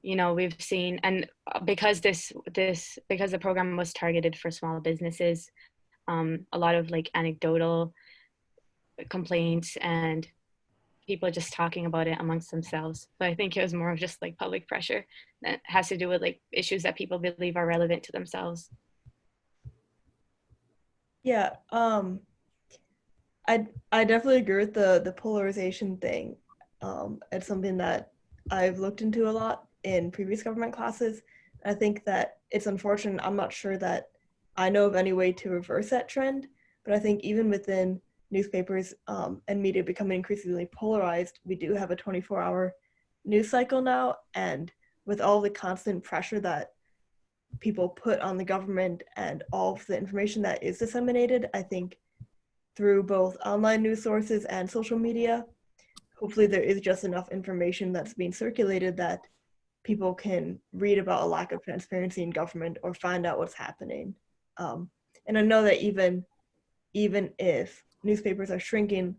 You know, we've seen, and because the program was targeted for small businesses, a lot of like anecdotal complaints and people just talking about it amongst themselves. But I think it was more of just like public pressure that has to do with like issues that people believe are relevant to themselves. Yeah, I definitely agree with the polarization thing. It's something that I've looked into a lot in previous government classes. I think that it's unfortunate. I'm not sure that I know of any way to reverse that trend, but I think even within newspapers and media becoming increasingly polarized, we do have a 24-hour news cycle now, and with all the constant pressure that people put on the government and all of the information that is disseminated, I think through both online news sources and social media, hopefully there is just enough information that's being circulated that people can read about a lack of transparency in government or find out what's happening. And I know that even if newspapers are shrinking,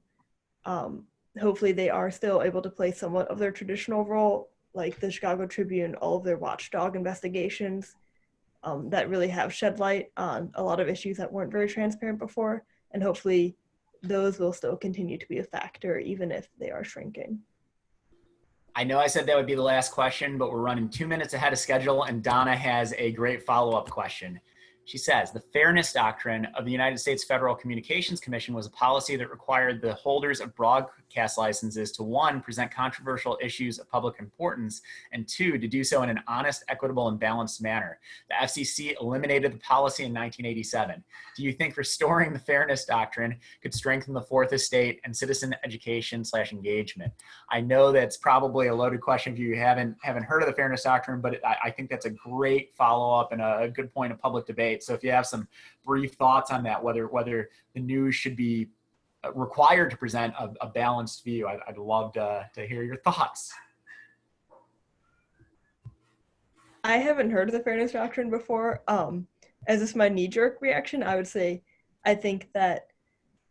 hopefully they are still able to play somewhat of their traditional role, like the Chicago Tribune, all of their watchdog investigations that really have shed light on a lot of issues that weren't very transparent before. And hopefully those will still continue to be a factor, even if they are shrinking. I know I said that would be the last question, but we're running 2 minutes ahead of schedule, and Donna has a great follow-up question. She says, the fairness doctrine of the United States Federal Communications Commission was a policy that required the holders of broadcast licenses to, 1, present controversial issues of public importance, and 2, to do so in an honest, equitable, and balanced manner. The FCC eliminated the policy in 1987. Do you think restoring the fairness doctrine could strengthen the Fourth Estate and citizen education/engagement? I know that's probably a loaded question if you haven't heard of the fairness doctrine, but I think that's a great follow-up and a good point of public debate. So if you have some brief thoughts on that, whether the news should be required to present a balanced view, I'd love to hear your thoughts. I haven't heard of the fairness doctrine before. As this my knee-jerk reaction, I would say I think that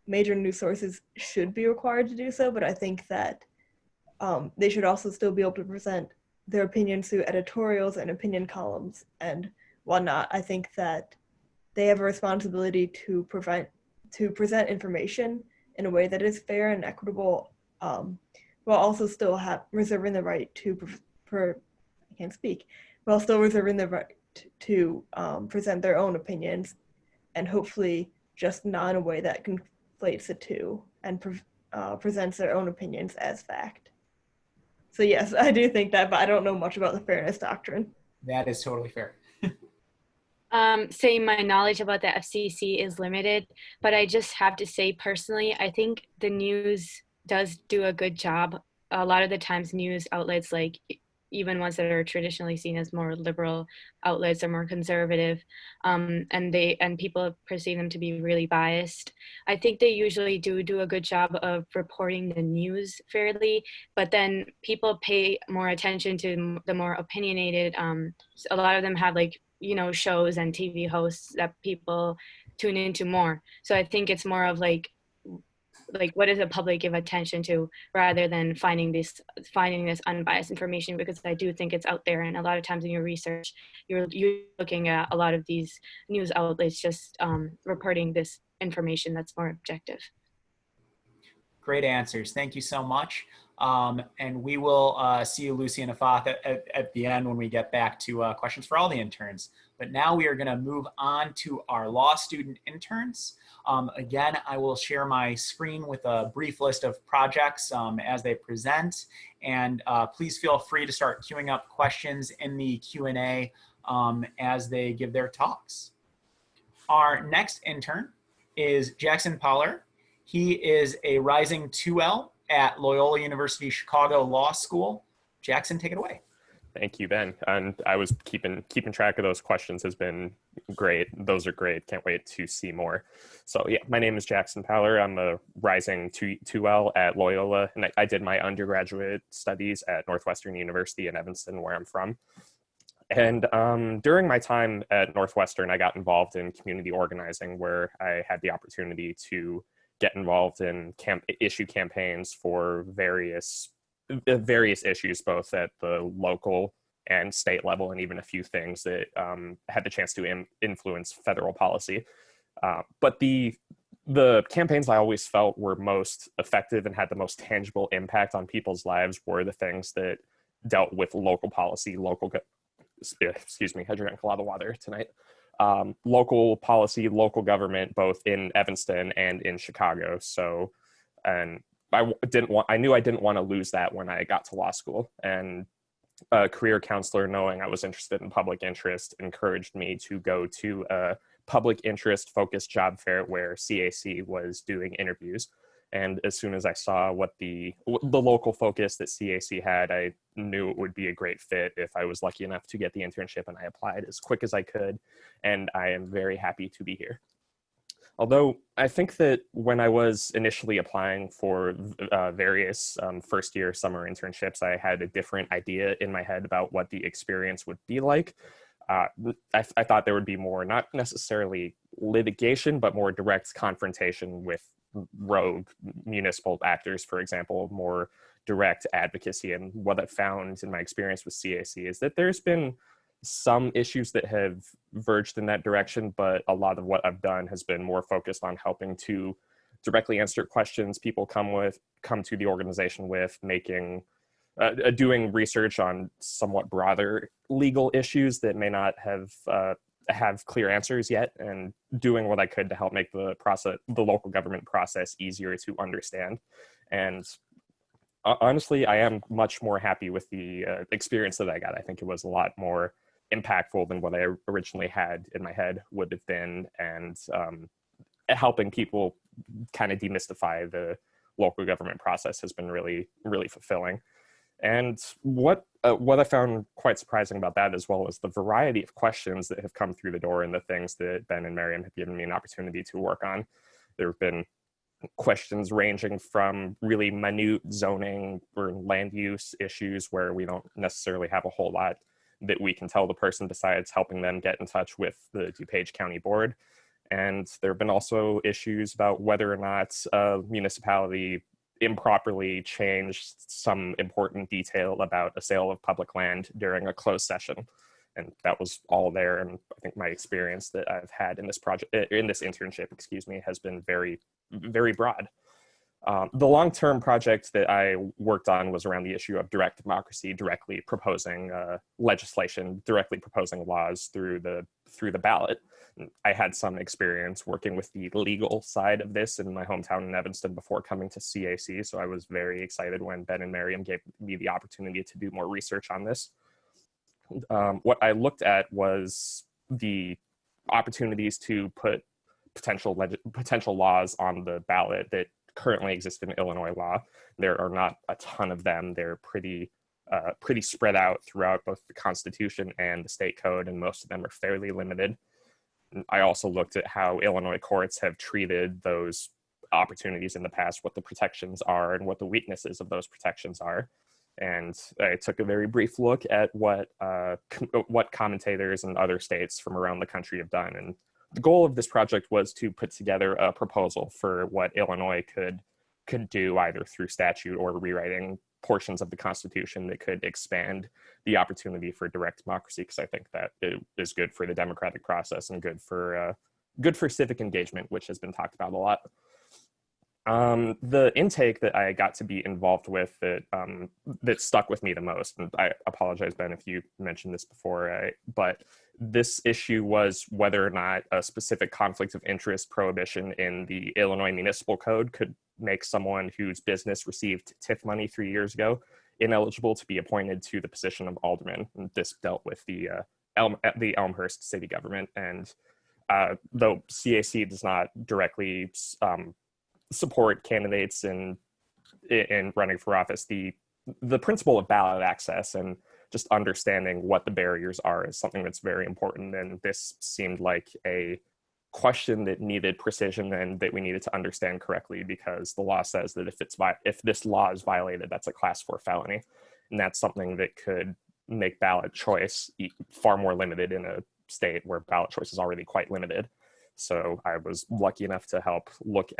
major news sources should be required to do so, but I think that they should also still be able to present their opinions through editorials and opinion columns and whatnot. I think that they have a responsibility to present information in a way that is fair and equitable, while also still reserving the right to while still reserving the right to present their own opinions, and hopefully just not in a way that conflates the two and presents their own opinions as fact. So yes, I do think that, but I don't know much about the fairness doctrine. That is totally fair. Saying my knowledge about the FCC is limited, but I just have to say personally, I think the news does do a good job. A lot of the times news outlets, like even ones that are traditionally seen as more liberal outlets or more conservative, and people perceive them to be really biased. I think they usually do a good job of reporting the news fairly, but then people pay more attention to the more opinionated. A lot of them have like shows and TV hosts that people tune into more. So I think it's more of like what does the public give attention to rather than finding this unbiased information, because I do think it's out there, and a lot of times in your research you're looking at a lot of these news outlets just reporting this information that's more objective. Great answers. Thank you so much. And we will see you, Lucy and Afath, at the end when we get back to questions for all the interns. But now we are going to move on to our law student interns. Again, I will share my screen with a brief list of projects as they present. And please feel free to start queuing up questions in the Q&A as they give their talks. Our next intern is Jackson Poller. He is a rising 2L at Loyola University Chicago Law School. Jackson, take it away. Thank you, Ben. And I was keeping track of those questions has been great. Those are great. Can't wait to see more. So yeah, my name is Jackson Poller. I'm a rising 2L at Loyola, and I did my undergraduate studies at Northwestern University in Evanston, where I'm from. And during my time at Northwestern, I got involved in community organizing, where I had the opportunity to get involved in issue campaigns for various issues, both at the local and state level, and even a few things that had the chance to influence federal policy. But the campaigns I always felt were most effective and had the most tangible impact on people's lives were the things that dealt with local policy, excuse me, I drank a lot of water tonight. Local policy, local government, both in Evanston and in Chicago. So, and I knew I didn't want to lose that when I got to law school. And a career counselor, knowing I was interested in public interest, encouraged me to go to a public interest focused job fair where CAC was doing interviews. And as soon as I saw what the local focus that CAC had, I knew it would be a great fit if I was lucky enough to get the internship, and I applied as quick as I could. And I am very happy to be here. Although I think that when I was initially applying for various first-year summer internships, I had a different idea in my head about what the experience would be like. I thought there would be more, not necessarily litigation, but more direct confrontation with rogue municipal actors, for example, more direct advocacy. And what I found in my experience with CAC is that there's been some issues that have verged in that direction, but a lot of what I've done has been more focused on helping to directly answer questions people come to the organization with, doing research on somewhat broader legal issues that may not have clear answers yet, and doing what I could to help make the local government process easier to understand. And honestly, I am much more happy with the experience that I got. I think it was a lot more impactful than what I originally had in my head would have been, and helping people kind of demystify the local government process has been really, really fulfilling. And what I found quite surprising about that, as well as the variety of questions that have come through the door and the things that Ben and Miriam have given me an opportunity to work on. There have been questions ranging from really minute zoning or land use issues where we don't necessarily have a whole lot that we can tell the person besides helping them get in touch with the DuPage County Board. And there have been also issues about whether or not a municipality improperly changed some important detail about a sale of public land during a closed session. And that was all there. And I think my experience that I've had in this internship, has been very, very broad. The long-term project that I worked on was around the issue of direct democracy, directly proposing legislation, directly proposing laws through the through the ballot. I had some experience working with the legal side of this in my hometown in Evanston before coming to CAC, so I was very excited when Ben and Miriam gave me the opportunity to do more research on this. What I looked at was the opportunities to put potential laws on the ballot that currently exist in Illinois law. There are not a ton of them. They're pretty spread out throughout both the Constitution and the state code, and most of them are fairly limited. I also looked at how Illinois courts have treated those opportunities in the past, what the protections are and what the weaknesses of those protections are. And I took a very brief look at what commentators in other states from around the country have done. And the goal of this project was to put together a proposal for what Illinois could do either through statute or rewriting portions of the Constitution that could expand the opportunity for direct democracy, because I think that it is good for the democratic process and good for civic engagement, which has been talked about a lot. The intake that I got to be involved with that stuck with me the most, and I apologize, Ben, if you mentioned this before, but this issue was whether or not a specific conflict of interest prohibition in the Illinois Municipal Code could make someone whose business received TIF money 3 years ago ineligible to be appointed to the position of alderman. And this dealt with the Elmhurst city government, and though CAC does not directly support candidates in running for office, the principle of ballot access and just understanding what the barriers are is something that's very important. And this seemed like a question that needed precision and that we needed to understand correctly, because the law says that if this law is violated, that's a class 4 felony. And that's something that could make ballot choice far more limited in a state where ballot choice is already quite limited. So I was lucky enough to help look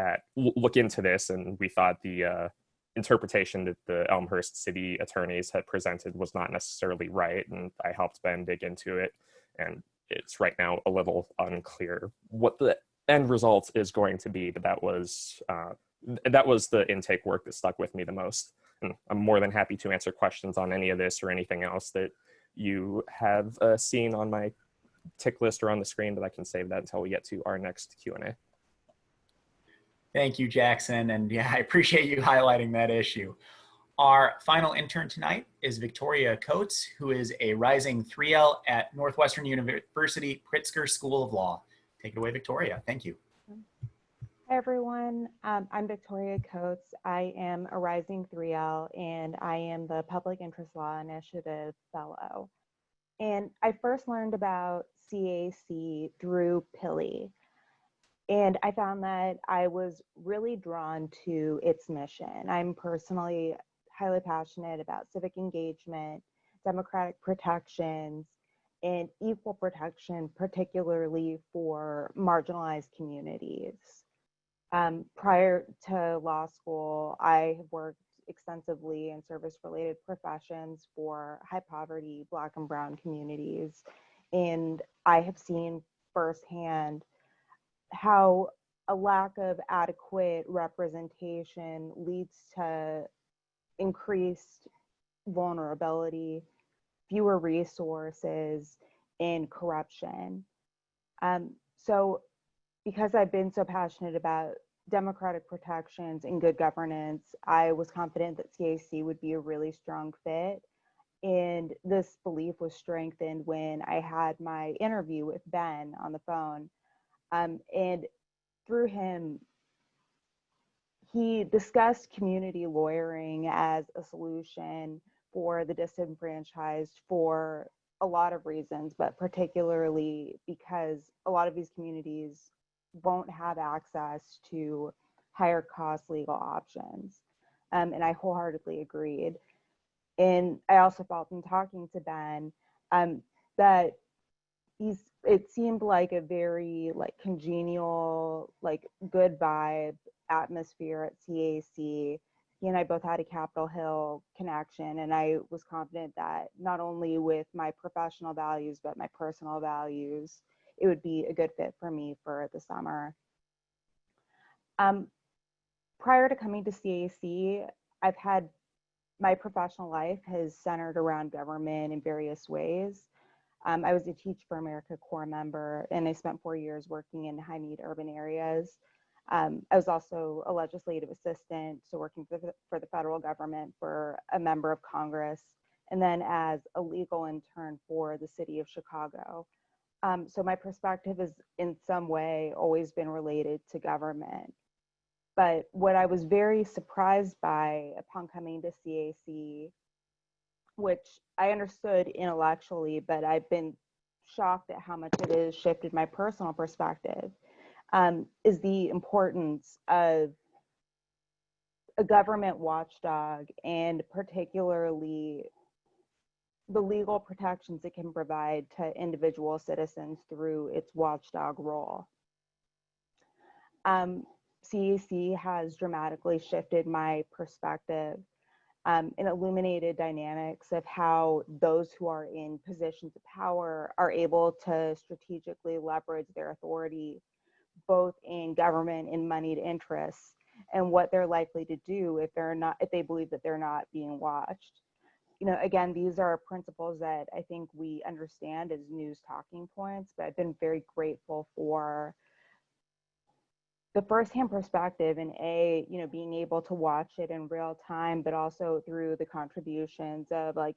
into this, and we thought the interpretation that the Elmhurst city attorneys had presented was not necessarily right, and I helped Ben dig into it, and it's right now a little unclear what the end result is going to be, but that was the intake work that stuck with me the most. And I'm more than happy to answer questions on any of this or anything else that you have seen on my tick list or on the screen, but I can save that until we get to our next Q&A. Thank you, Jackson. And yeah, I appreciate you highlighting that issue. Our final intern tonight is Victoria Coates, who is a rising 3L at Northwestern University Pritzker School of Law. Take it away, Victoria. Thank you. Hi, everyone. I'm Victoria Coates. I am a rising 3L, and I am the Public Interest Law Initiative Fellow. And I first learned about CAC through PILI. And I found that I was really drawn to its mission. I'm personally highly passionate about civic engagement, democratic protections, and equal protection, particularly for marginalized communities. Prior to law school, I have worked extensively in service-related professions for high poverty Black and Brown communities. And I have seen firsthand how a lack of adequate representation leads to increased vulnerability, fewer resources, and corruption. So because I've been so passionate about democratic protections and good governance, I was confident that CAC would be a really strong fit. And this belief was strengthened when I had my interview with Ben on the phone. And through him, he discussed community lawyering as a solution for the disenfranchised for a lot of reasons, but particularly because a lot of these communities won't have access to higher cost legal options. And I wholeheartedly agreed. And I also felt in talking to Ben that it seemed like a very congenial, good vibe atmosphere at CAC. He and I both had a Capitol Hill connection, and I was confident that not only with my professional values, but my personal values, it would be a good fit for me for the summer. Prior to coming to CAC, my professional life has centered around government in various ways. I was a Teach for America Corps member, and I spent 4 years working in high-need urban areas. I was also a legislative assistant, so working for the federal government for a member of Congress, and then as a legal intern for the city of Chicago. So my perspective has in some way always been related to government. But what I was very surprised by upon coming to CAC, which I understood intellectually, but I've been shocked at how much it has shifted my personal perspective, is the importance of a government watchdog, and particularly the legal protections it can provide to individual citizens through its watchdog role. CAC has dramatically shifted my perspective and illuminated dynamics of how those who are in positions of power are able to strategically leverage their authority, both in government and moneyed interests, and what they're likely to do if they believe that they're not being watched. Again, these are principles that I think we understand as news talking points, but I've been very grateful for the firsthand perspective and being able to watch it in real time, but also through the contributions of like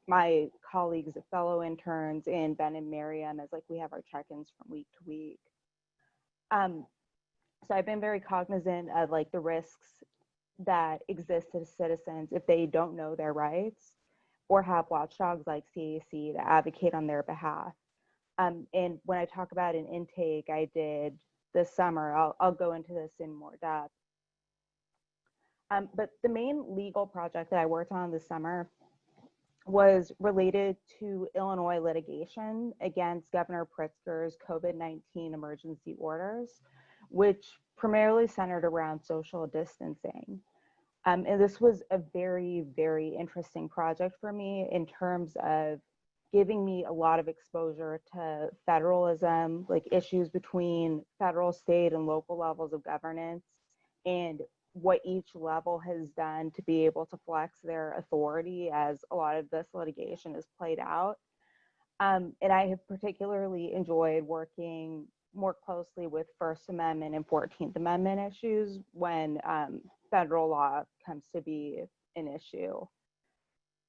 my colleagues, fellow interns in Ben and Miriam, as like we have our check-ins from week to week. So I've been very cognizant of like the risks that exist as citizens if they don't know their rights or have watchdogs like CAC to advocate on their behalf. And when I talk about an intake I did this summer, I'll go into this in more depth. But the main legal project that I worked on this summer was related to Illinois litigation against Governor Pritzker's COVID-19 emergency orders, which primarily centered around social distancing. And this was a very, very interesting project for me in terms of giving me a lot of exposure to federalism, like issues between federal, state, and local levels of governance, and what each level has done to be able to flex their authority as a lot of this litigation is played out. And I have particularly enjoyed working more closely with First Amendment and 14th Amendment issues when federal law comes to be an issue.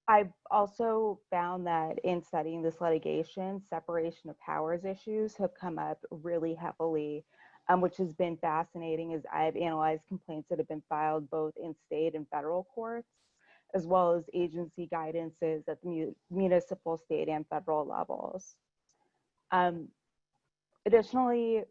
I've also found that in studying this litigation, separation of powers issues have come up really heavily, which has been fascinating as I've analyzed complaints that have been filed both in state and federal courts, as well as agency guidances at the municipal, state, and federal levels. Additionally,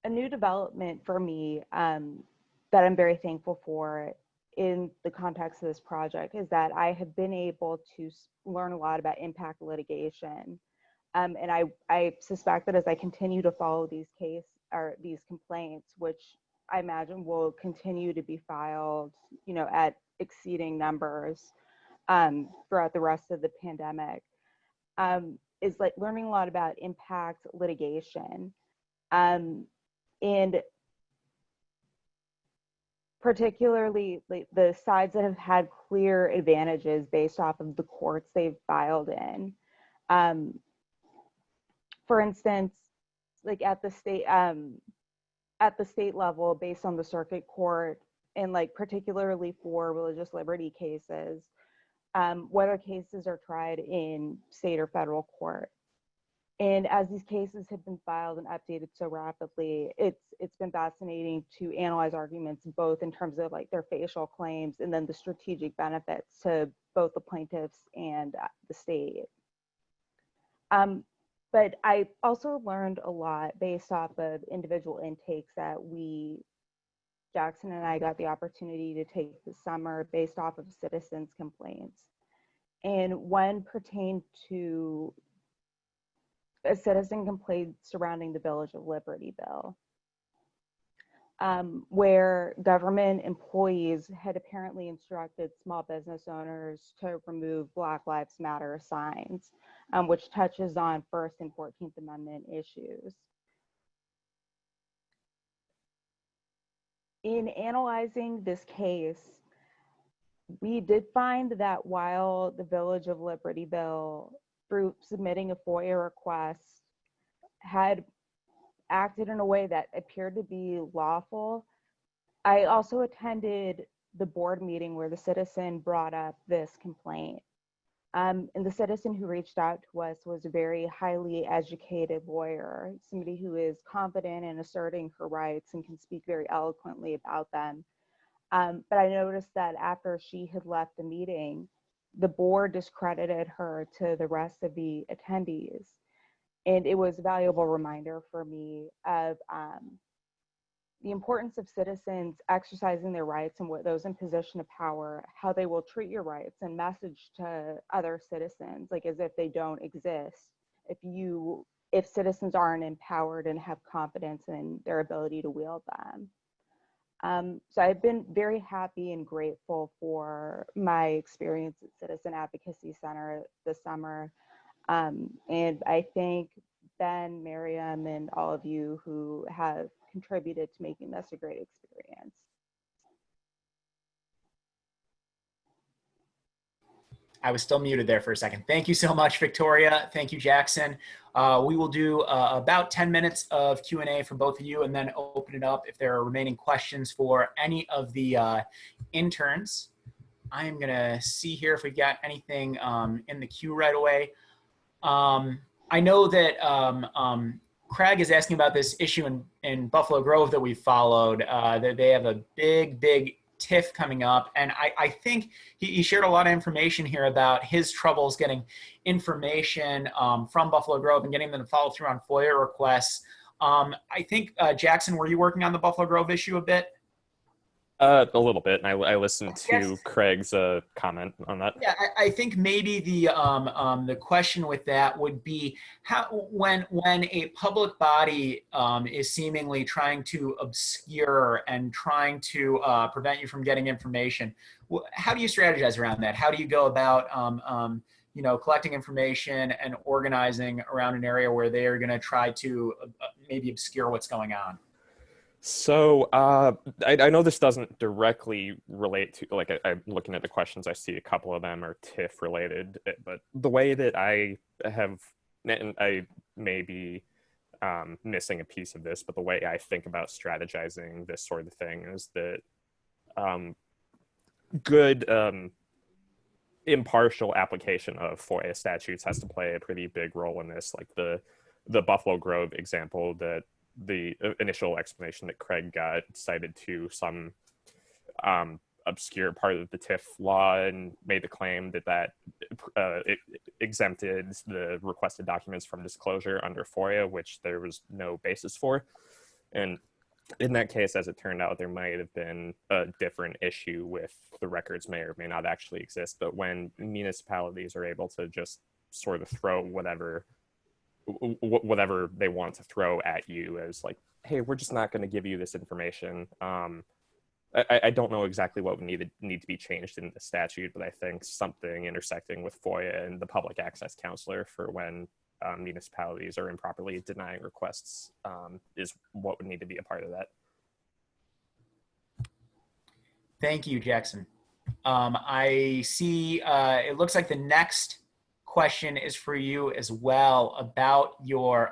a new development for me that I'm very thankful for in the context of this project is that I have been able to learn a lot about impact litigation. And I suspect that as I continue to follow these complaints, which I imagine will continue to be filed, at exceeding numbers throughout the rest of the pandemic, is like learning a lot about impact litigation. And particularly like the sides that have had clear advantages based off of the courts they've filed in. For instance, like at the state level, based on the circuit court, and like particularly for religious liberty cases, whether cases are tried in state or federal court. And as these cases have been filed and updated so rapidly, it's been fascinating to analyze arguments both in terms of like their facial claims and then the strategic benefits to both the plaintiffs and the state. But I also learned a lot based off of individual intakes that Jackson and I got the opportunity to take this summer based off of citizens' complaints. And one pertained to a citizen complaint surrounding the Village of Liberty bill, where government employees had apparently instructed small business owners to remove Black Lives Matter signs, which touches on First and 14th Amendment issues. In analyzing this case, we did find that while the Village of Liberty bill through submitting a FOIA request, had acted in a way that appeared to be lawful. I also attended the board meeting where the citizen brought up this complaint. And the citizen who reached out to us was a very highly educated lawyer, somebody who is confident in asserting her rights and can speak very eloquently about them. But I noticed that after she had left the meeting, the board discredited her to the rest of the attendees. And it was a valuable reminder for me of the importance of citizens exercising their rights and what those in position of power, how they will treat your rights and message to other citizens, like as if they don't exist. If citizens aren't empowered and have confidence in their ability to wield them. So I've been very happy and grateful for my experience at Citizen Advocacy Center this summer. And I thank Ben, Miriam, and all of you who have contributed to making this a great experience. I was still muted there for a second. Thank you so much, Victoria. Thank you, Jackson. We will do about 10 minutes of Q&A for both of you and then open it up if there are remaining questions for any of the interns. I am going to see here if we got anything in the queue right away. I know that Craig is asking about this issue in Buffalo Grove that we followed, that they have a big TIF coming up. And I think he shared a lot of information here about his troubles getting information from Buffalo Grove and getting them to follow through on FOIA requests. I think, Jackson, were you working on the Buffalo Grove issue a bit? A little bit, and I listened to Craig's comment on that. Yeah, I think maybe the question with that would be how when a public body is seemingly trying to obscure and trying to prevent you from getting information, how do you strategize around that? How do you go about collecting information and organizing around an area where they are going to try to maybe obscure what's going on? So I know this doesn't directly relate to, like, I'm looking at the questions, I see a couple of them are TIF related, but the way that I have, and I may be missing a piece of this, but the way I think about strategizing this sort of thing is that good impartial application of FOIA statutes has to play a pretty big role in this. Like the Buffalo Grove example, that the initial explanation that Craig got cited to some obscure part of the TIF law and made the claim that it exempted the requested documents from disclosure under FOIA, which there was no basis for. And in that case, as it turned out, there might have been a different issue with the records may or may not actually exist. But when municipalities are able to just sort of throw whatever they want to throw at you as like, hey, we're just not going to give you this information. I don't know exactly what would need to be changed in the statute, but I think something intersecting with FOIA and the public access counselor for when municipalities are improperly denying requests is what would need to be a part of that. Thank you, Jackson. I see it looks like the next question is for you as well about your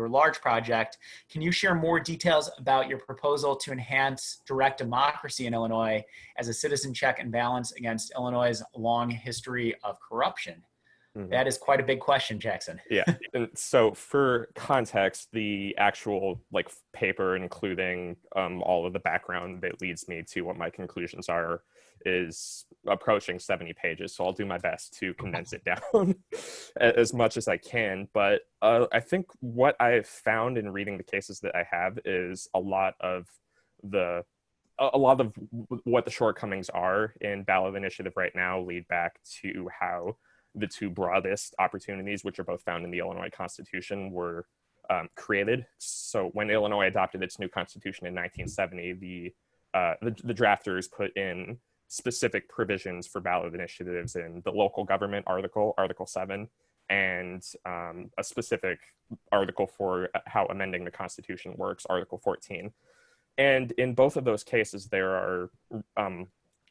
large project. Can you share more details about your proposal to enhance direct democracy in Illinois as a citizen check and balance against Illinois' long history of corruption? Mm-hmm. That is quite a big question, Jackson. Yeah. And so for context, the actual paper, including all of the background that leads me to what my conclusions are, is approaching 70 pages. So I'll do my best to condense it down as much as I can. But I think what I've found in reading the cases that I have is a lot of what the shortcomings are in ballot initiative right now lead back to how the two broadest opportunities, which are both found in the Illinois Constitution, were created. So when Illinois adopted its new constitution in 1970, the drafters put in specific provisions for ballot initiatives in the local government article, Article 7, and a specific article for how amending the Constitution works, Article 14. And in both of those cases, there are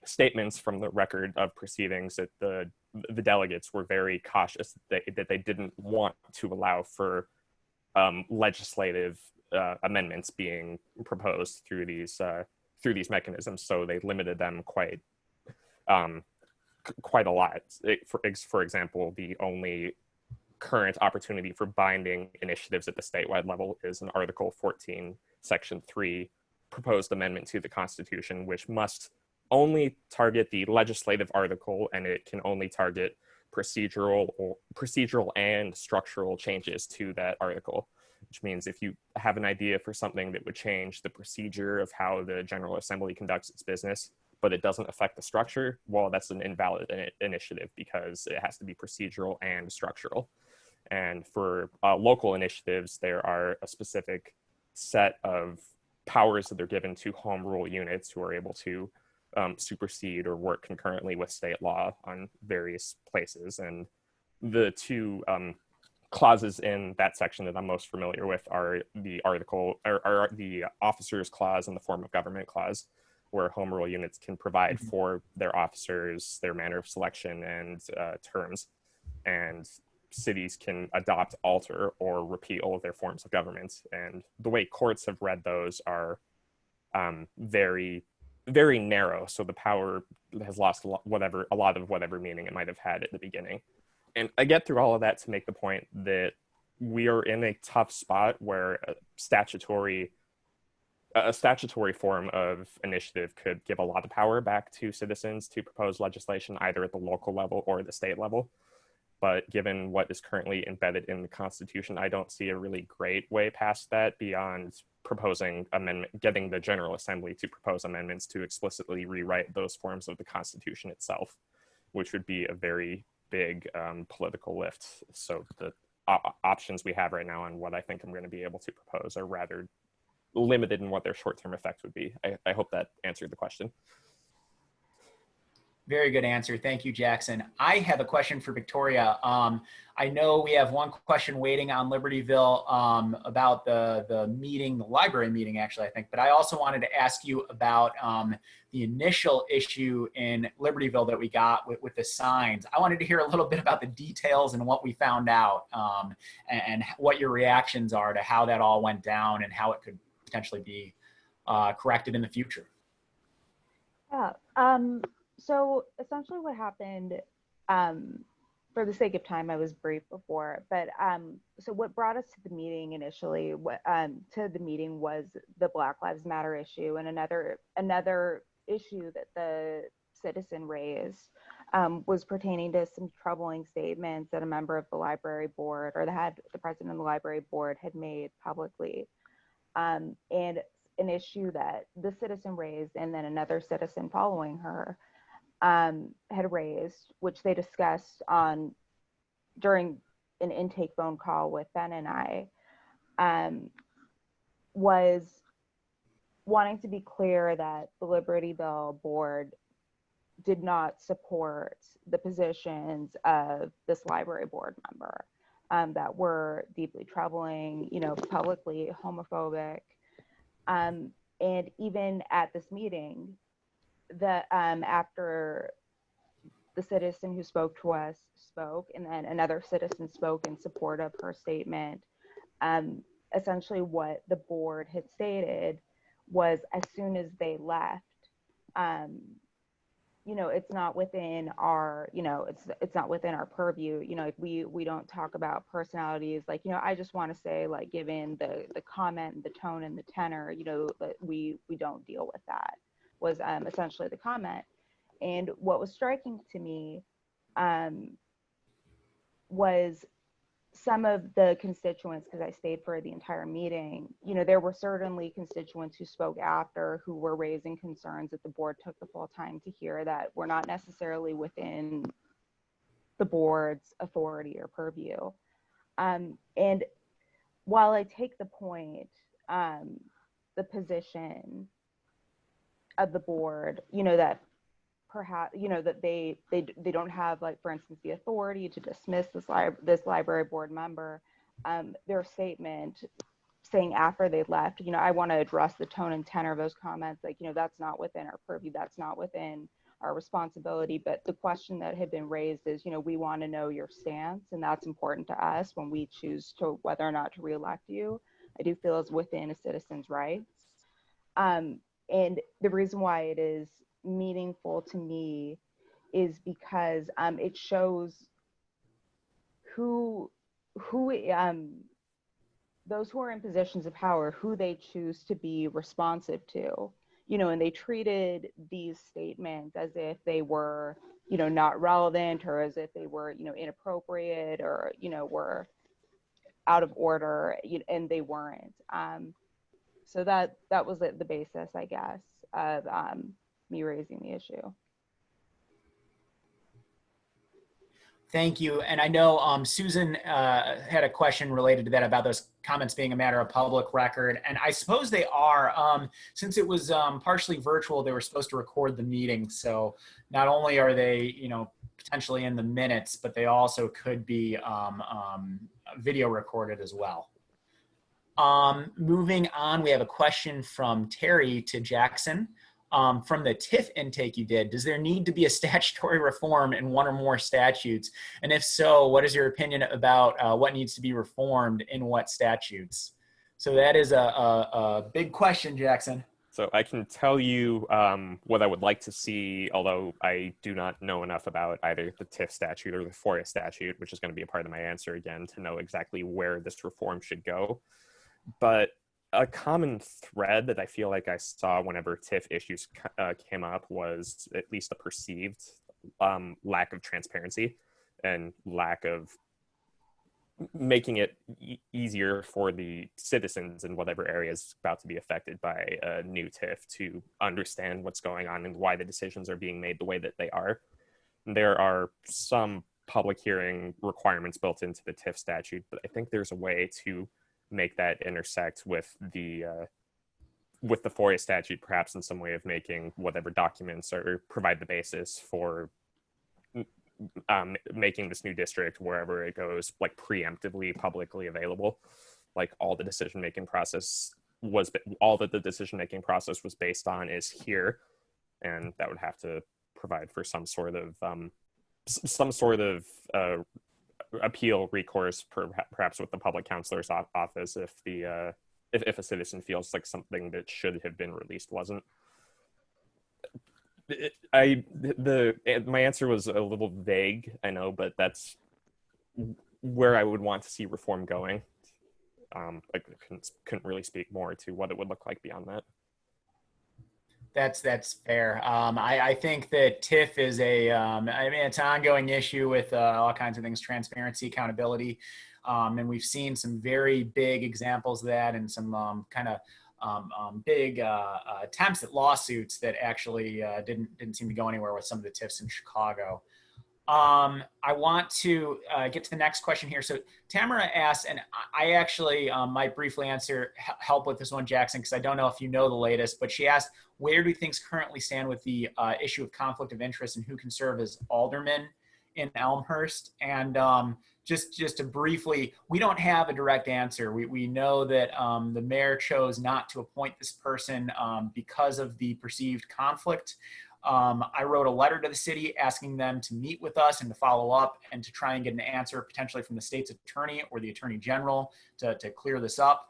statements from the record of proceedings that the delegates were very cautious that they didn't want to allow for legislative amendments being proposed through these mechanisms. So they limited them quite a lot. For example, the only current opportunity for binding initiatives at the statewide level is an Article 14, Section 3 proposed amendment to the Constitution, which must only target the legislative article, and it can only target procedural and structural changes to that article, which means if you have an idea for something that would change the procedure of how the General Assembly conducts its business, but it doesn't affect the structure, well, that's an invalid initiative because it has to be procedural and structural. And for local initiatives, there are a specific set of powers that are given to home rule units who are able to supersede or work concurrently with state law on various places. And the two clauses in that section that I'm most familiar with are the officers clause and the form of government clause, where home rule units can provide for their officers, their manner of selection and terms, and cities can adopt, alter, or repeal their forms of government. And the way courts have read those are very, very narrow. So the power has lost a lot of whatever meaning it might have had at the beginning. And I get through all of that to make the point that we are in a tough spot where a statutory form of initiative could give a lot of power back to citizens to propose legislation either at the local level or the state level. But given what is currently embedded in the Constitution, I don't see a really great way past that beyond getting the General Assembly to propose amendments to explicitly rewrite those forms of the Constitution itself, which would be a very big political lift. So the options we have right now on what I think I'm going to be able to propose are rather limited in what their short-term effect would be. I hope that answered the question. Very good answer. Thank you, Jackson. I have a question for Victoria. I know we have one question waiting on Libertyville about the meeting, the library meeting, actually, I think. But I also wanted to ask you about the initial issue in Libertyville that we got with the signs. I wanted to hear a little bit about the details and what we found out and what your reactions are to how that all went down and how it could potentially be corrected in the future. Yeah. So essentially what happened, for the sake of time, I was brief before, but so what brought us to the meeting initially, was the Black Lives Matter issue, and another issue that the citizen raised was pertaining to some troubling statements that a member of the library board or the president of the library board had made publicly, and an issue that the citizen raised and then another citizen following her had raised, which they discussed during an intake phone call with Ben and I, was wanting to be clear that the Libertyville board did not support the positions of this library board member that were deeply troubling, publicly homophobic. And even at this meeting, after the citizen who spoke to us spoke, and then another citizen spoke in support of her statement, essentially what the board had stated was, as soon as they left, it's not within our, it's not within our purview. We don't talk about personalities. I just want to say, given the comment, the tone, and the tenor, that we don't deal with that, was essentially the comment. And what was striking to me was some of the constituents, because I stayed for the entire meeting, there were certainly constituents who spoke after who were raising concerns that the board took the full time to hear that were not necessarily within the board's authority or purview. And while I take the point, the position of the board, that perhaps, that they don't have, for instance, the authority to dismiss this library board member, their statement saying after they left, I want to address the tone and tenor of those comments, that's not within our purview, that's not within our responsibility. But the question that had been raised is, we want to know your stance, and that's important to us when we choose to whether or not to reelect you. I do feel is within a citizen's rights. And the reason why it is meaningful to me is because it shows who those who are in positions of power, who they choose to be responsive to, and they treated these statements as if they were, not relevant, or as if they were, inappropriate, or, were out of order, and they weren't. So that was the basis, I guess, of me raising the issue. Thank you. And I know Susan had a question related to that about those comments being a matter of public record. And I suppose they are. Since it was partially virtual, they were supposed to record the meeting. So not only are they, potentially in the minutes, but they also could be video recorded as well. Moving on, we have a question from Terry to Jackson. From the TIF intake you did, does there need to be a statutory reform in one or more statutes? And if so, what is your opinion about what needs to be reformed in what statutes? So that is a big question, Jackson. So I can tell you what I would like to see, although I do not know enough about either the TIF statute or the FOIA statute, which is going to be a part of my answer again, to know exactly where this reform should go. But a common thread that I feel like I saw whenever TIF issues came up was at least a perceived lack of transparency and lack of making it easier for the citizens in whatever area is about to be affected by a new TIF to understand what's going on and why the decisions are being made the way that they are. There are some public hearing requirements built into the TIF statute, but I think there's a way to make that intersect with the FOIA statute, perhaps in some way of making whatever documents or provide the basis for making this new district, wherever it goes, like preemptively publicly available. Like all the decision-making process was, all that the decision-making process was based on is here, and that would have to provide for some sort of appeal recourse, perhaps with the public counselor's office, if a citizen feels like something that should have been released wasn't. My answer was a little vague, I know, but that's where I would want to see reform going. I couldn't really speak more to what it would look like beyond that. That's fair. I think that TIF is it's an ongoing issue with all kinds of things, transparency, accountability. And we've seen some very big examples of that, and some big attempts at lawsuits that actually didn't seem to go anywhere with some of the TIFs in Chicago. I want to get to the next question here. So Tamara asked, and I actually might briefly help with this one, Jackson, because I don't know if you know the latest, but she asked, where do things currently stand with the issue of conflict of interest and who can serve as alderman in Elmhurst? And just to briefly, we don't have a direct answer. We know that the mayor chose not to appoint this person because of the perceived conflict. I wrote a letter to the city asking them to meet with us and to follow up and to try and get an answer potentially from the state's attorney or the attorney general to clear this up.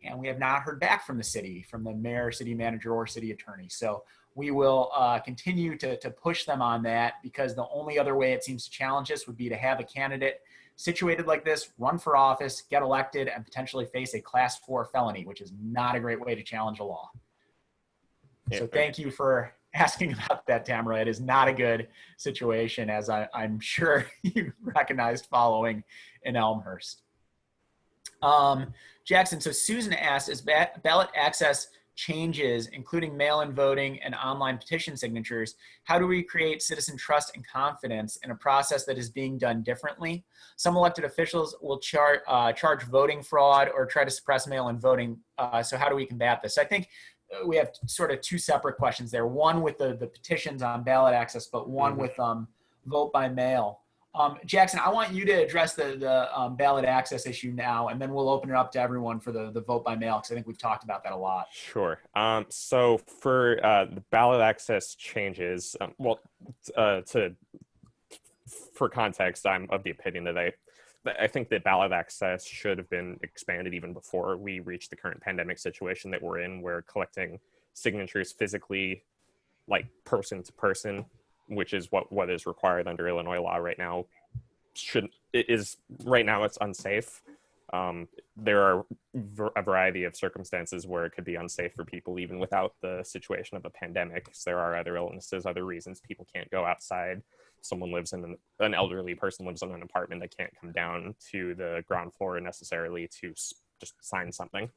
And we have not heard back from the city, from the mayor, city manager, or city attorney. So we will continue to push them on that, because the only other way it seems to challenge us would be to have a candidate situated like this run for office, get elected, and potentially face a class 4 felony, which is not a great way to challenge a law. Yeah, so thank you for asking about that, Tamara. It is not a good situation, as I'm sure you recognized following in Elmhurst. Jackson, so Susan asked, as ballot access changes, including mail-in voting and online petition signatures, how do we create citizen trust and confidence in a process that is being done differently? Some elected officials will charge voting fraud or try to suppress mail-in voting. So how do we combat this? So I think we have sort of two separate questions there. One with the petitions on ballot access, but one with vote by mail. Jackson, I want you to address the ballot access issue now, and then we'll open it up to everyone for the vote by mail, because I think we've talked about that a lot. Sure. So for the ballot access changes, for context, I'm of the opinion that I think that ballot access should have been expanded even before we reached the current pandemic situation that we're in, where collecting signatures physically, like person to person, which is what is required under Illinois law right now, right now it's unsafe. There are a variety of circumstances where it could be unsafe for people even without the situation of a pandemic. So there are other illnesses, other reasons people can't go outside. Someone lives in an elderly person lives in an apartment, that can't come down to the ground floor necessarily to just sign something.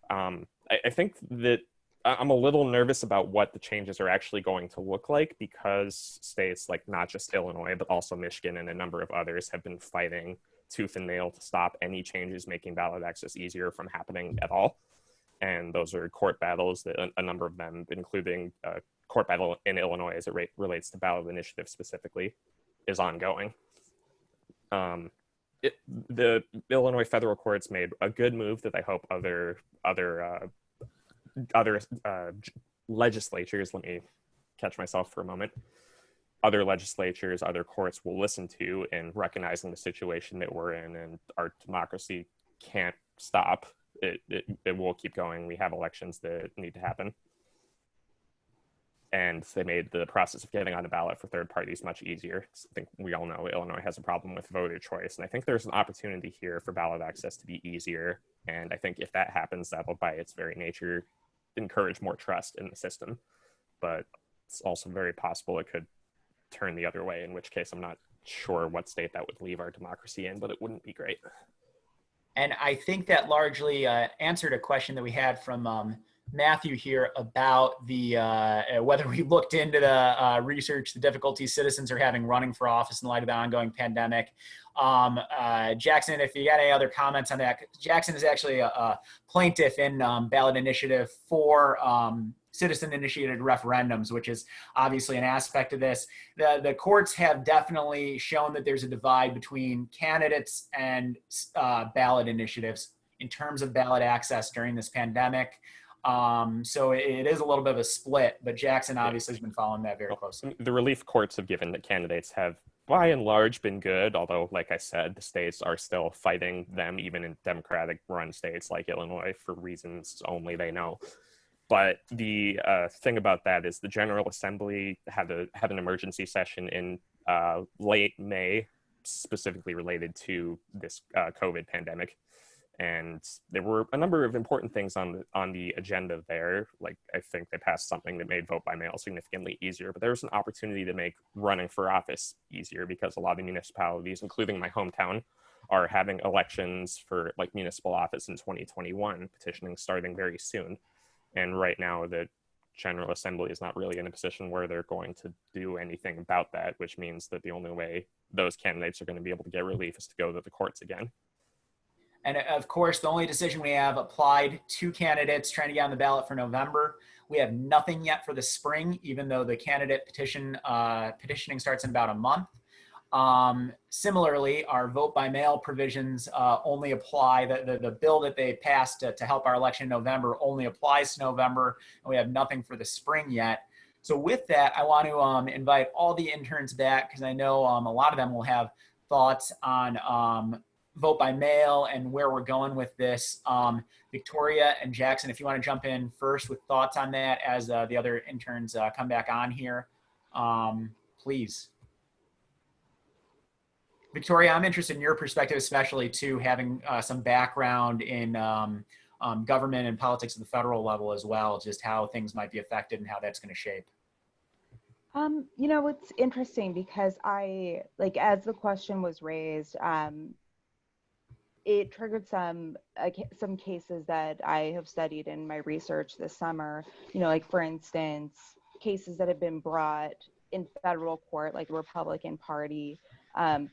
I think that I'm a little nervous about what the changes are actually going to look like, because states like not just Illinois, but also Michigan and a number of others have been fighting tooth and nail to stop any changes making ballot access easier from happening at all. And those are court battles that a number of them, including court battle in Illinois as it relates to ballot initiative specifically, is ongoing. The Illinois federal courts made a good move that I hope other legislatures, let me catch myself for a moment, other legislatures, other courts will listen to, in recognizing the situation that we're in, and our democracy can't stop. It will keep going. We have elections that need to happen. And they made the process of getting on the ballot for third parties much easier. I think we all know Illinois has a problem with voter choice, and I think there's an opportunity here for ballot access to be easier. And I think if that happens, that will, by its very nature, encourage more trust in the system. But it's also very possible it could turn the other way, in which case I'm not sure what state that would leave our democracy in, but it wouldn't be great. And I think that largely answered a question that we had from Matthew here about the whether we looked into the research, the difficulties citizens are having running for office in light of the ongoing pandemic. Jackson, if you got any other comments on that, Jackson is actually a plaintiff in ballot initiative for citizen-initiated referendums, which is obviously an aspect of this. The courts have definitely shown that there's a divide between candidates and ballot initiatives in terms of ballot access during this pandemic. So it is a little bit of a split, but Jackson obviously has been following that very closely. The relief courts have given that candidates have, by and large, been good, although, like I said, the states are still fighting them, even in Democratic-run states like Illinois, for reasons only they know. But the thing about that is the General Assembly had an emergency session in late May, specifically related to this COVID pandemic. And there were a number of important things on the agenda there. Like, I think they passed something that made vote by mail significantly easier, but there was an opportunity to make running for office easier, because a lot of municipalities, including my hometown, are having elections for like municipal office in 2021, petitioning starting very soon. And right now the General Assembly is not really in a position where they're going to do anything about that, which means that the only way those candidates are going to be able to get relief is to go to the courts again. And of course, the only decision we have applied to candidates trying to get on the ballot for November. We have nothing yet for the spring, even though the candidate petitioning starts in about a month. Similarly, our vote by mail provisions only apply, the bill that they passed to help our election in November only applies to November, and we have nothing for the spring yet. So with that, I want to invite all the interns back, because I know a lot of them will have thoughts on vote by mail and where we're going with this. Victoria and Jackson, if you want to jump in first with thoughts on that as the other interns come back on here, please. Victoria, I'm interested in your perspective, especially too, having some background in government and politics at the federal level as well, just how things might be affected and how that's going to shape. You know, it's interesting because as the question was raised, it triggered some cases that I have studied in my research this summer. You know, like for instance, cases that have been brought in federal court, like the Republican Party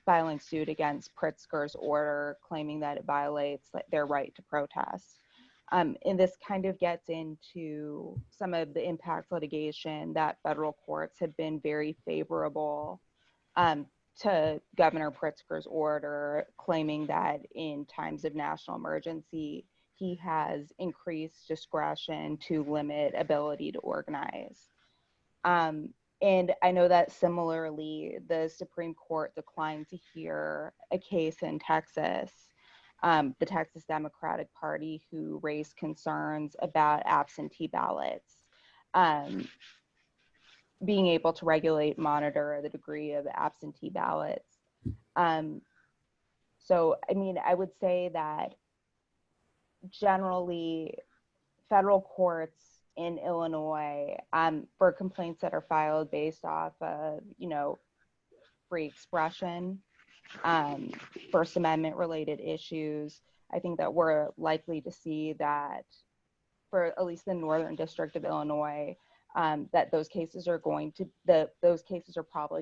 filing suit against Pritzker's order, claiming that it violates their right to protest. And this kind of gets into some of the impact litigation that federal courts have been very favorable to Governor Pritzker's order claiming that in times of national emergency, he has increased discretion to limit ability to organize. And I know that similarly, the Supreme Court declined to hear a case in Texas, the Texas Democratic Party, who raised concerns about absentee ballots, being able to regulate, monitor the degree of absentee ballots. So, I mean, I would say that generally federal courts in Illinois, for complaints that are filed based off of, free expression, First Amendment related issues, I think that we're likely to see that for at least the Northern District of Illinois, that those cases are probably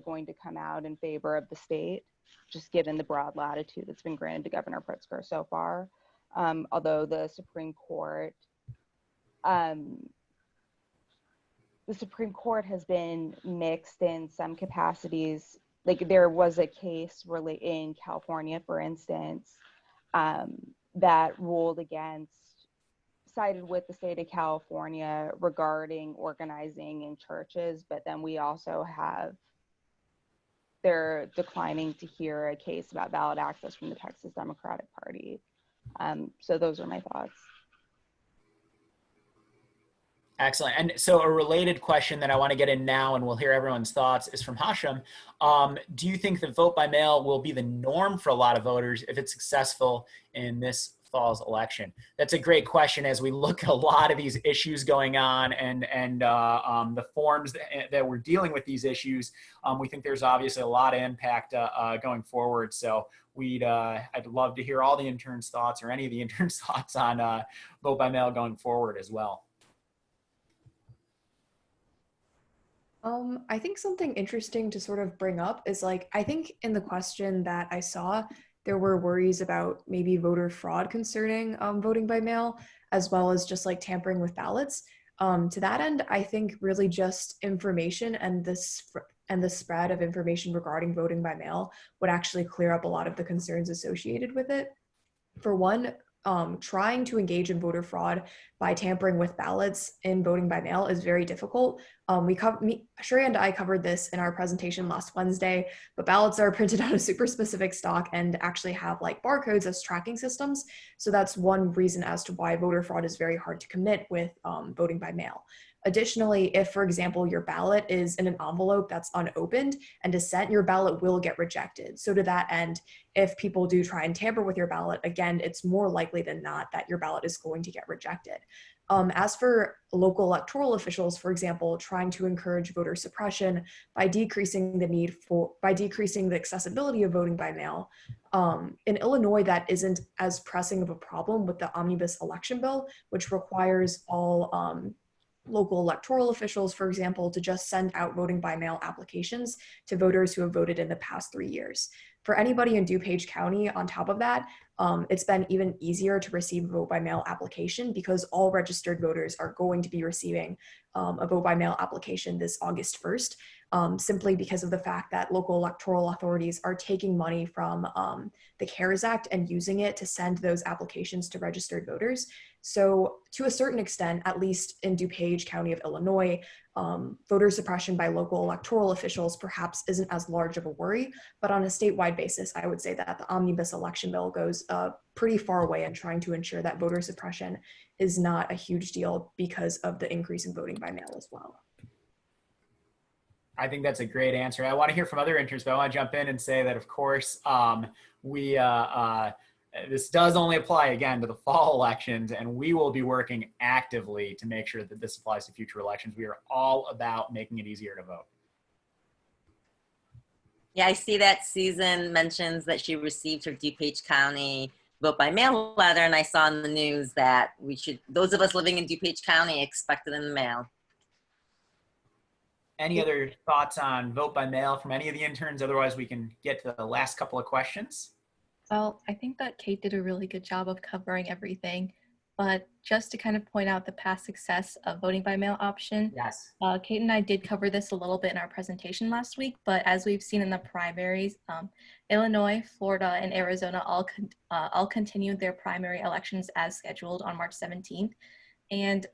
going to come out in favor of the state, just given the broad latitude that's been granted to Governor Pritzker so far. Although the Supreme Court has been mixed in some capacities. Like there was a case really in California, for instance, that sided with the state of California regarding organizing in churches, but then we also have, they're declining to hear a case about ballot access from the Texas Democratic Party. So those are my thoughts. Excellent. And so a related question that I want to get in now, and we'll hear everyone's thoughts, is from Hashem. Do you think that vote by mail will be the norm for a lot of voters if it's successful in this fall's election? That's a great question as we look at a lot of these issues going on and the forms that we're dealing with these issues. We think there's obviously a lot of impact going forward. So I'd love to hear all the interns' thoughts or any of the interns' thoughts on vote by mail going forward as well. I think something interesting to sort of bring up is I think in the question that I saw, there were worries about maybe voter fraud concerning voting by mail, as well as just tampering with ballots. To that end, I think really just information and the spread of information regarding voting by mail would actually clear up a lot of the concerns associated with it. For one, trying to engage in voter fraud by tampering with ballots in voting by mail is very difficult. Shreya and I covered this in our presentation last Wednesday, but ballots are printed on a super specific stock and actually have barcodes as tracking systems. So that's one reason as to why voter fraud is very hard to commit with voting by mail. Additionally, if, for example, your ballot is in an envelope that's unopened and is sent, your ballot will get rejected. So to that end, if people do try and tamper with your ballot, again, it's more likely than not that your ballot is going to get rejected. As for local electoral officials, for example, trying to encourage voter suppression by decreasing the accessibility of voting by mail, in Illinois, that isn't as pressing of a problem with the omnibus election bill, which requires all local electoral officials, for example, to just send out voting by mail applications to voters who have voted in the past 3 years. For anybody in DuPage County, on top of that, it's been even easier to receive a vote by mail application because all registered voters are going to be receiving a vote by mail application this August 1st, simply because of the fact that local electoral authorities are taking money from the CARES Act and using it to send those applications to registered voters. So to a certain extent, at least in DuPage County of Illinois, voter suppression by local electoral officials perhaps isn't as large of a worry, but on a statewide basis, I would say that the omnibus election bill goes pretty far away in trying to ensure that voter suppression is not a huge deal because of the increase in voting by mail as well. I think that's a great answer. I want to hear from other interns, but I want to jump in and say that, of course, this does only apply, again, to the fall elections, and we will be working actively to make sure that this applies to future elections. We are all about making it easier to vote. Yeah, I see that Susan mentions that she received her DuPage County vote by mail letter, and I saw in the news that those of us living in DuPage County, expect it in the mail. Any other thoughts on vote by mail from any of the interns? Otherwise, we can get to the last couple of questions. Well, I think that Kate did a really good job of covering everything. but just to kind of point out the past success of voting by mail option, Yes. Kate and I did cover this a little bit in our presentation last week, but as we've seen in the primaries, Illinois, Florida, and Arizona all continued their primary elections as scheduled on March 17th. And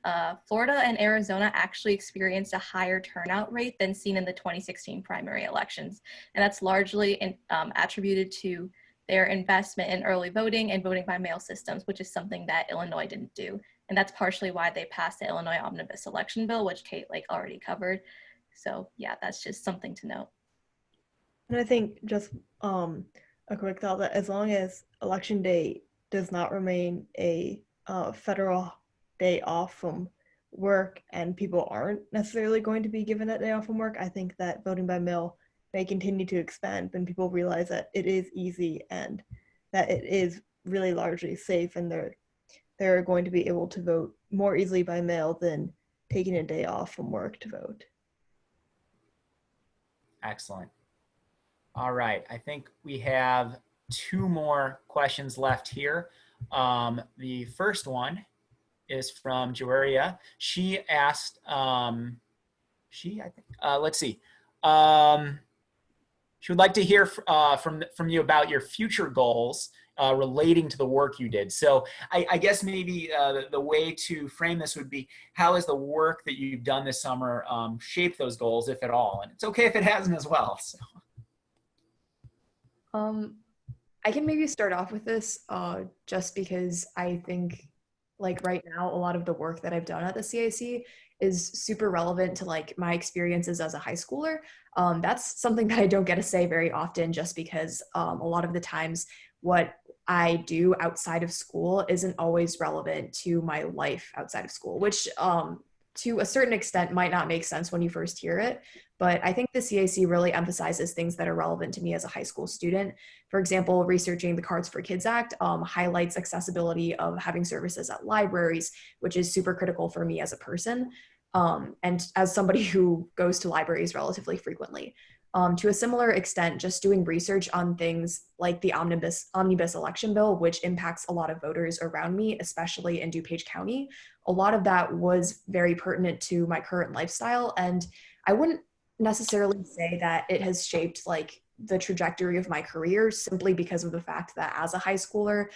Florida and Arizona actually experienced a higher turnout rate than seen in the 2016 primary elections. And that's largely attributed to their investment in early voting and voting by mail systems, which is something that Illinois didn't do. And that's partially why they passed the Illinois Omnibus Election Bill, which Kate already covered. So yeah, that's just something to note. And I think just a quick thought that as long as election day does not remain a federal day off from work and people aren't necessarily going to be given that day off from work, I think that voting by mail may continue to expand when people realize that it is easy and that it is really largely safe, and they're going to be able to vote more easily by mail than taking a day off from work to vote. Excellent. All right. I think we have two more questions left here. The first one is from Joaria. She asked, let's see. She would like to hear from you about your future goals relating to the work you did. So I guess maybe the way to frame this would be, how has the work that you've done this summer shaped those goals, if at all? And it's okay if it hasn't as well. So. I can maybe start off with this just because I think right now a lot of the work that I've done at the CAC is super relevant to my experiences as a high schooler. That's something that I don't get to say very often, just because a lot of the times what I do outside of school isn't always relevant to my life outside of school, which to a certain extent might not make sense when you first hear it. But I think the CAC really emphasizes things that are relevant to me as a high school student. For example, researching the Cards for Kids Act highlights accessibility of having services at libraries, which is super critical for me as a person, and as somebody who goes to libraries relatively frequently. To a similar extent, just doing research on things like the omnibus election bill, which impacts a lot of voters around me, especially in DuPage County. A lot of that was very pertinent to my current lifestyle, and I wouldn't necessarily say that it has shaped the trajectory of my career, simply because of the fact that as a high schooler,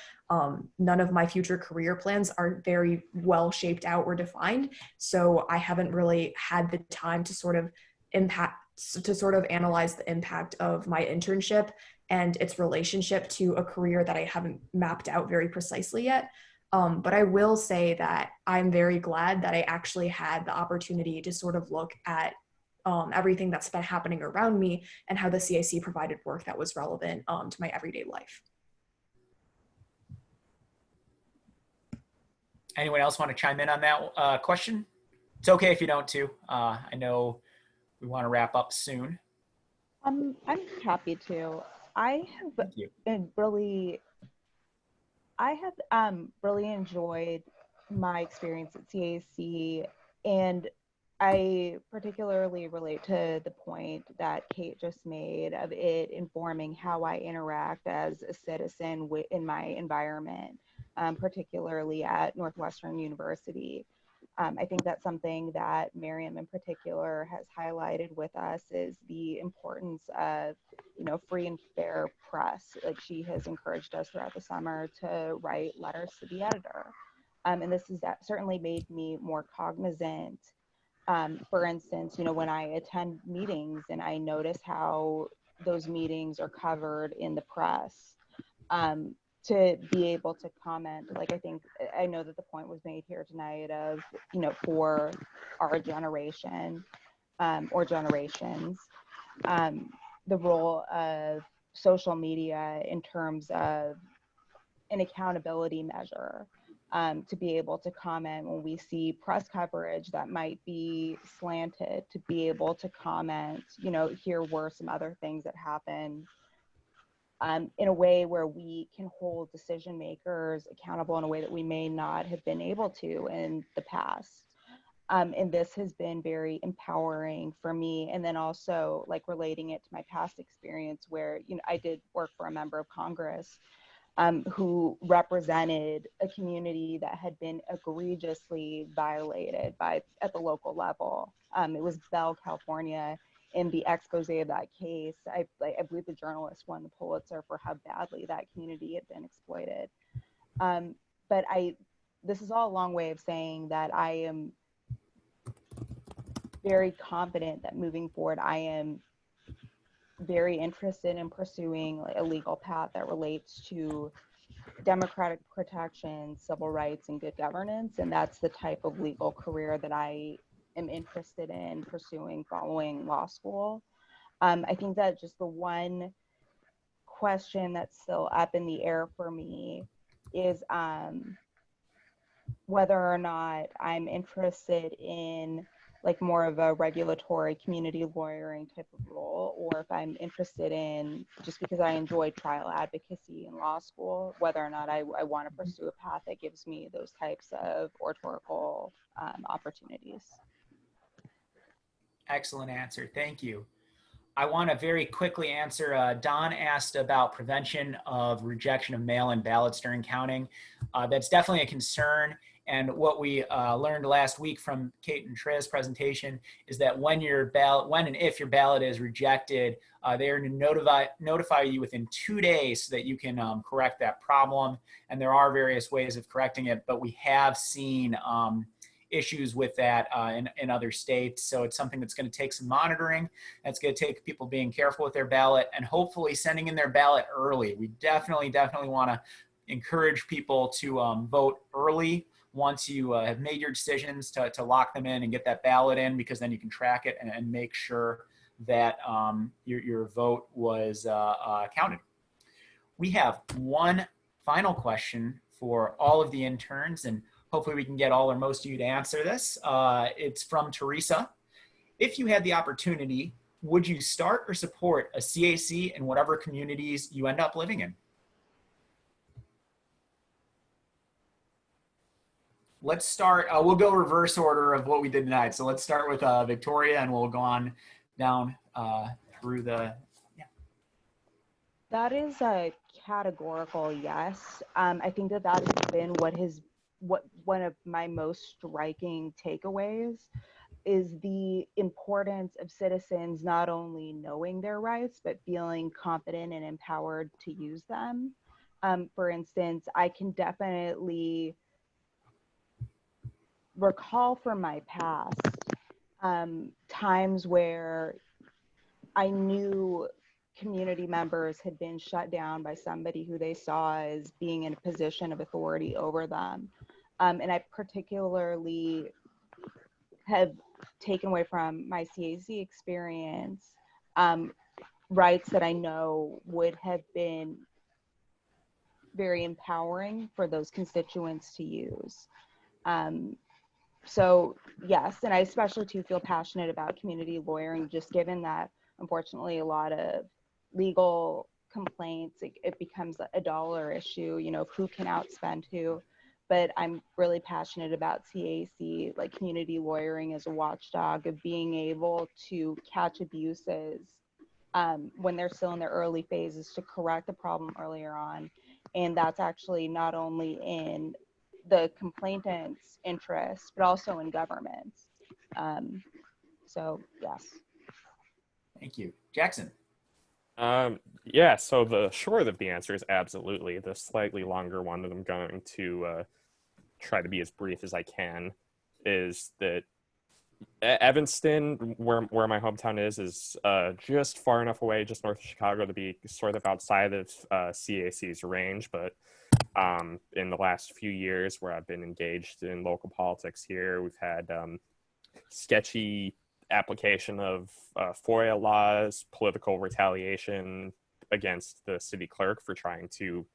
none of my future career plans are very well shaped out or defined. So I haven't really had the time to sort of analyze the impact of my internship and its relationship to a career that I haven't mapped out very precisely yet. But I will say that I'm very glad that I actually had the opportunity to sort of look at everything that's been happening around me and how the CAC provided work that was relevant to my everyday life. Anyone else want to chime in on that question? It's okay if you don't too. I know we want to wrap up soon. I'm happy to. I have really enjoyed my experience at CAC, and I particularly relate to the point that Kate just made of it informing how I interact as a citizen in my environment, particularly at Northwestern University. I think that's something that Miriam in particular has highlighted with us, is the importance of, free and fair press. She has encouraged us throughout the summer to write letters to the editor. And this has certainly made me more cognizant. For instance, when I attend meetings and I notice how those meetings are covered in the press, to be able to comment, I know that the point was made here tonight of, for our generation or generations, the role of social media in terms of an accountability measure. To be able to comment when we see press coverage that might be slanted, to be able to comment, here were some other things that happened, in a way where we can hold decision makers accountable in a way that we may not have been able to in the past. And this has been very empowering for me. And then also relating it to my past experience where, I did work for a member of Congress. who represented a community that had been egregiously violated at the local level. It was Bell, California. In the expose of that case, I believe the journalist won the Pulitzer for how badly that community had been exploited. But this is all a long way of saying that I am very confident that moving forward, I am very interested in pursuing a legal path that relates to democratic protections, civil rights, and good governance. And that's the type of legal career that I am interested in pursuing following law school. I think that just the one question that's still up in the air for me is whether or not I'm interested in like more of a regulatory community lawyering type of role, or if I'm interested in, just because I enjoy trial advocacy in law school, whether or not I want to pursue a path that gives me those types of oratorical opportunities. Excellent answer. Thank you. I want to very quickly answer. Don asked about prevention of rejection of mail-in ballots during counting. That's definitely a concern. And what we learned last week from Kate and Tria's presentation is that when and if your ballot is rejected, they are to notify you within 2 days so that you can correct that problem. And there are various ways of correcting it, but we have seen issues with that in other states. So it's something that's going to take some monitoring. That's going to take people being careful with their ballot and hopefully sending in their ballot early. We definitely want to encourage people to vote early once you have made your decisions to lock them in and get that ballot in, because then you can track it and make sure that your vote was counted. We have one final question for all of the interns, and hopefully we can get all or most of you to answer this. It's from Teresa. If you had the opportunity, would you start or support a CAC in whatever communities you end up living in? Let's start, we'll go reverse order of what we did tonight. So let's start with Victoria, and we'll go on down through the, yeah. That is a categorical yes. I think that has been one of my most striking takeaways is the importance of citizens not only knowing their rights, but feeling confident and empowered to use them. For instance, I can definitely recall from my past times where I knew community members had been shut down by somebody who they saw as being in a position of authority over them. And I particularly have taken away from my CAC experience rights that I know would have been very empowering for those constituents to use. So yes, and I especially too feel passionate about community lawyering, just given that unfortunately a lot of legal complaints, it becomes a dollar issue, you know, who can outspend who. But I'm really passionate about CAC, like community lawyering as a watchdog of being able to catch abuses when they're still in their early phases, to correct the problem earlier on. And that's actually not only in the complainant's interest, but also in government's. So yes. Thank you. Jackson. Yeah, so the short of the answer is absolutely. The slightly longer one that I'm going to try to be as brief as I can is that Evanston, where my hometown is just far enough away, just north of Chicago, to be sort of outside of CAC's range. But in the last few years where I've been engaged in local politics here, we've had sketchy application of FOIA laws, political retaliation against the city clerk for trying to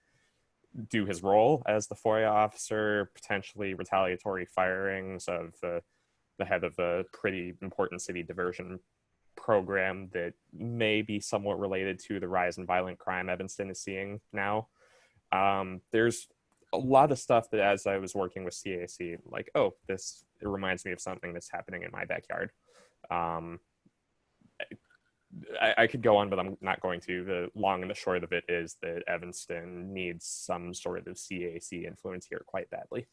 do his role as the FOIA officer, potentially retaliatory firings of the head of a pretty important city diversion program that may be somewhat related to the rise in violent crime Evanston is seeing now. There's a lot of stuff that as I was working with CAC, like, oh, it reminds me of something that's happening in my backyard. I could go on, but I'm not going to. The long and the short of it is that Evanston needs some sort of CAC influence here quite badly.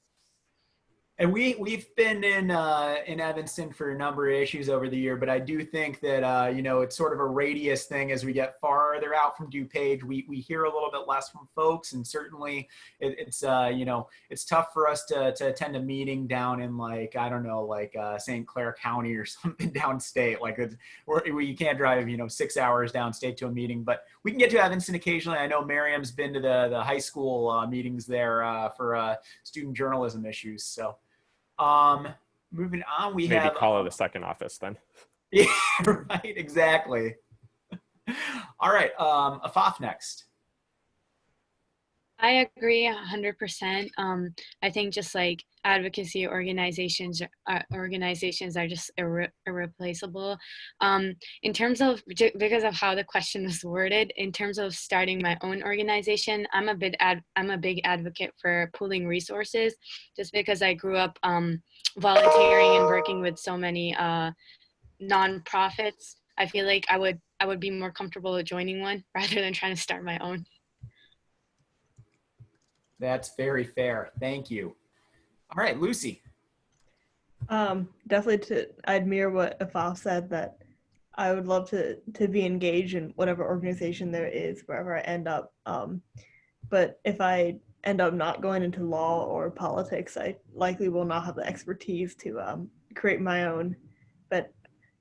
And we've been in Evanston for a number of issues over the year, but I do think that you know, it's sort of a radius thing. As we get farther out from DuPage, we hear a little bit less from folks, and certainly it's you know, it's tough for us to attend a meeting down in, like, I don't know, like St. Clair County or something downstate. Like where you can't drive, you know, 6 hours downstate to a meeting, but we can get to Evanston occasionally. I know Miriam's been to the high school meetings there for student journalism issues. So. Moving on, we Maybe have call it a second office then. Yeah, right, exactly. All right, Afaf next. I agree 100%. I think just like advocacy organizations are just irreplaceable. In terms of, because of how the question was worded, in terms of starting my own organization, I'm a big advocate for pooling resources, just because I grew up volunteering and working with so many nonprofits. I feel like I would be more comfortable with joining one rather than trying to start my own. That's very fair. Thank you. All right, Lucy. Definitely I'd mirror what Afaf said, that I would love to be engaged in whatever organization there is, wherever I end up. But if I end up not going into law or politics, I likely will not have the expertise to create my own. But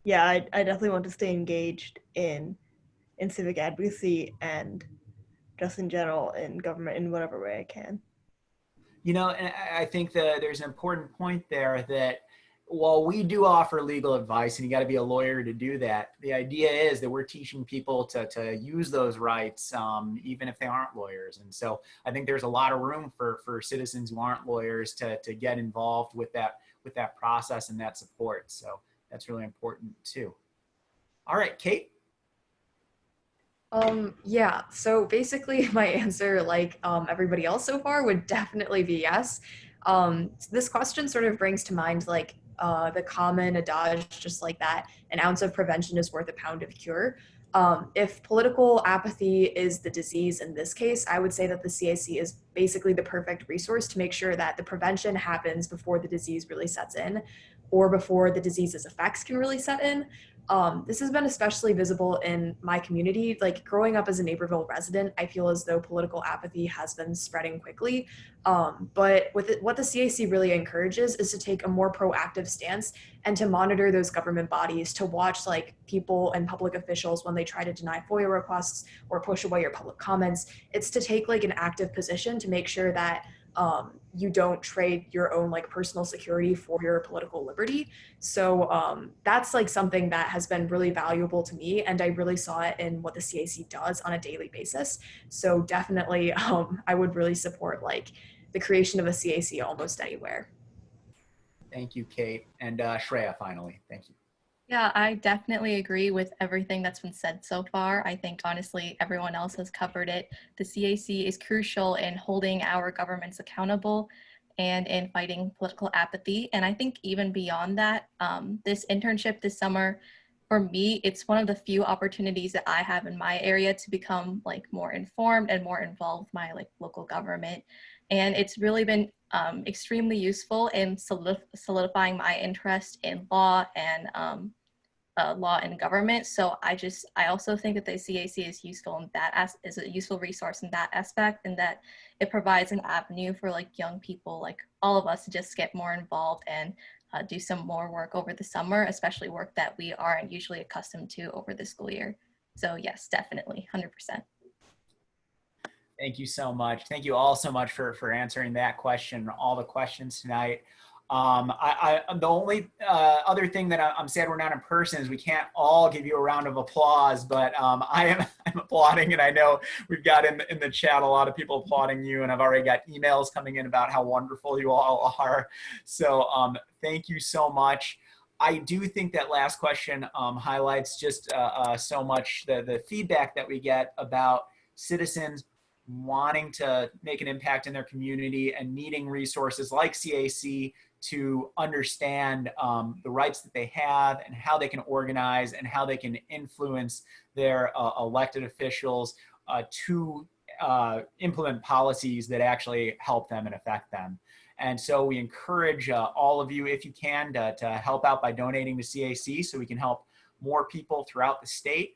yeah, I definitely want to stay engaged in civic advocacy and just in general in government in whatever way I can. You know, and I think that there's an important point there that while we do offer legal advice, and you got to be a lawyer to do that, the idea is that we're teaching people to use those rights, even if they aren't lawyers. And so I think there's a lot of room for citizens who aren't lawyers to get involved with that process and that support. So that's really important too. All right, Kate. Yeah, so basically my answer, like everybody else so far, would definitely be yes. This question sort of brings to mind like the common adage, just like that, an ounce of prevention is worth a pound of cure. If political apathy is the disease in this case, I would say that the CAC is basically the perfect resource to make sure that the prevention happens before the disease really sets in, or before the disease's effects can really set in. This has been especially visible in my community. Like growing up as a Naperville resident, I feel as though political apathy has been spreading quickly. But with it, what the CAC really encourages is to take a more proactive stance and to monitor those government bodies, to watch like people and public officials when they try to deny FOIA requests or push away your public comments. It's to take like an active position to make sure that you don't trade your own like personal security for your political liberty. So that's like something that has been really valuable to me, and I really saw it in what the CAC does on a daily basis. So definitely, I would really support like the creation of a CAC almost anywhere. Thank you, Kate. And Shreya, finally. Thank you. Yeah, I definitely agree with everything that's been said so far. I think honestly, everyone else has covered it. The CAC is crucial in holding our governments accountable and in fighting political apathy. And I think even beyond that, this internship this summer, for me, it's one of the few opportunities that I have in my area to become like more informed and more involved with my like local government. And it's really been extremely useful in solidifying my interest in law and law and government. So I also think that the CAC is useful in that is a useful resource in that aspect, and that it provides an avenue for like young people, like all of us, to just get more involved and do some more work over the summer, especially work that we aren't usually accustomed to over the school year. So yes, definitely, 100%. Thank you so much. Thank you all so much for answering that question, all the questions tonight. The only other thing that I'm sad we're not in person is we can't all give you a round of applause, but I'm applauding, and I know we've got in the chat a lot of people applauding you, and I've already got emails coming in about how wonderful you all are. So thank you so much. I do think that last question highlights just so much the feedback that we get about citizens wanting to make an impact in their community and needing resources like CAC to understand the rights that they have and how they can organize and how they can influence their elected officials to implement policies that actually help them and affect them. And so we encourage all of you, if you can, to help out by donating to CAC so we can help more people throughout the state.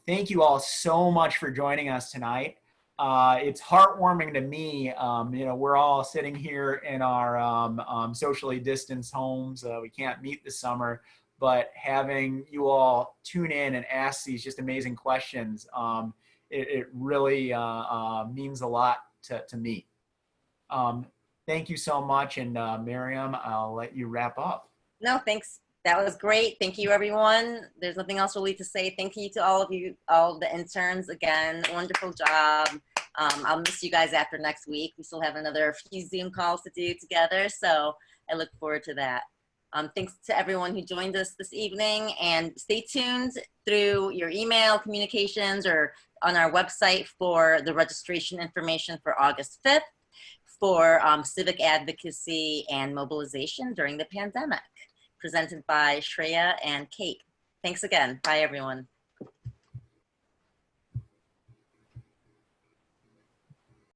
Thank you all so much for joining us tonight. It's heartwarming to me. We're all sitting here in our socially distanced homes. We can't meet this summer, but having you all tune in and ask these just amazing questions, it really means a lot to me. Thank you so much. And Miriam, I'll let you wrap up. No, thanks. That was great. Thank you, everyone. There's nothing else really to say. Thank you to all of you, all the interns. Again, wonderful job. I'll miss you guys after next week. We still have another few Zoom calls to do together, so I look forward to that. Thanks to everyone who joined us this evening, and stay tuned through your email communications or on our website for the registration information for August 5th for civic advocacy and mobilization during the pandemic, presented by Shreya and Kate. Thanks again. Bye, everyone.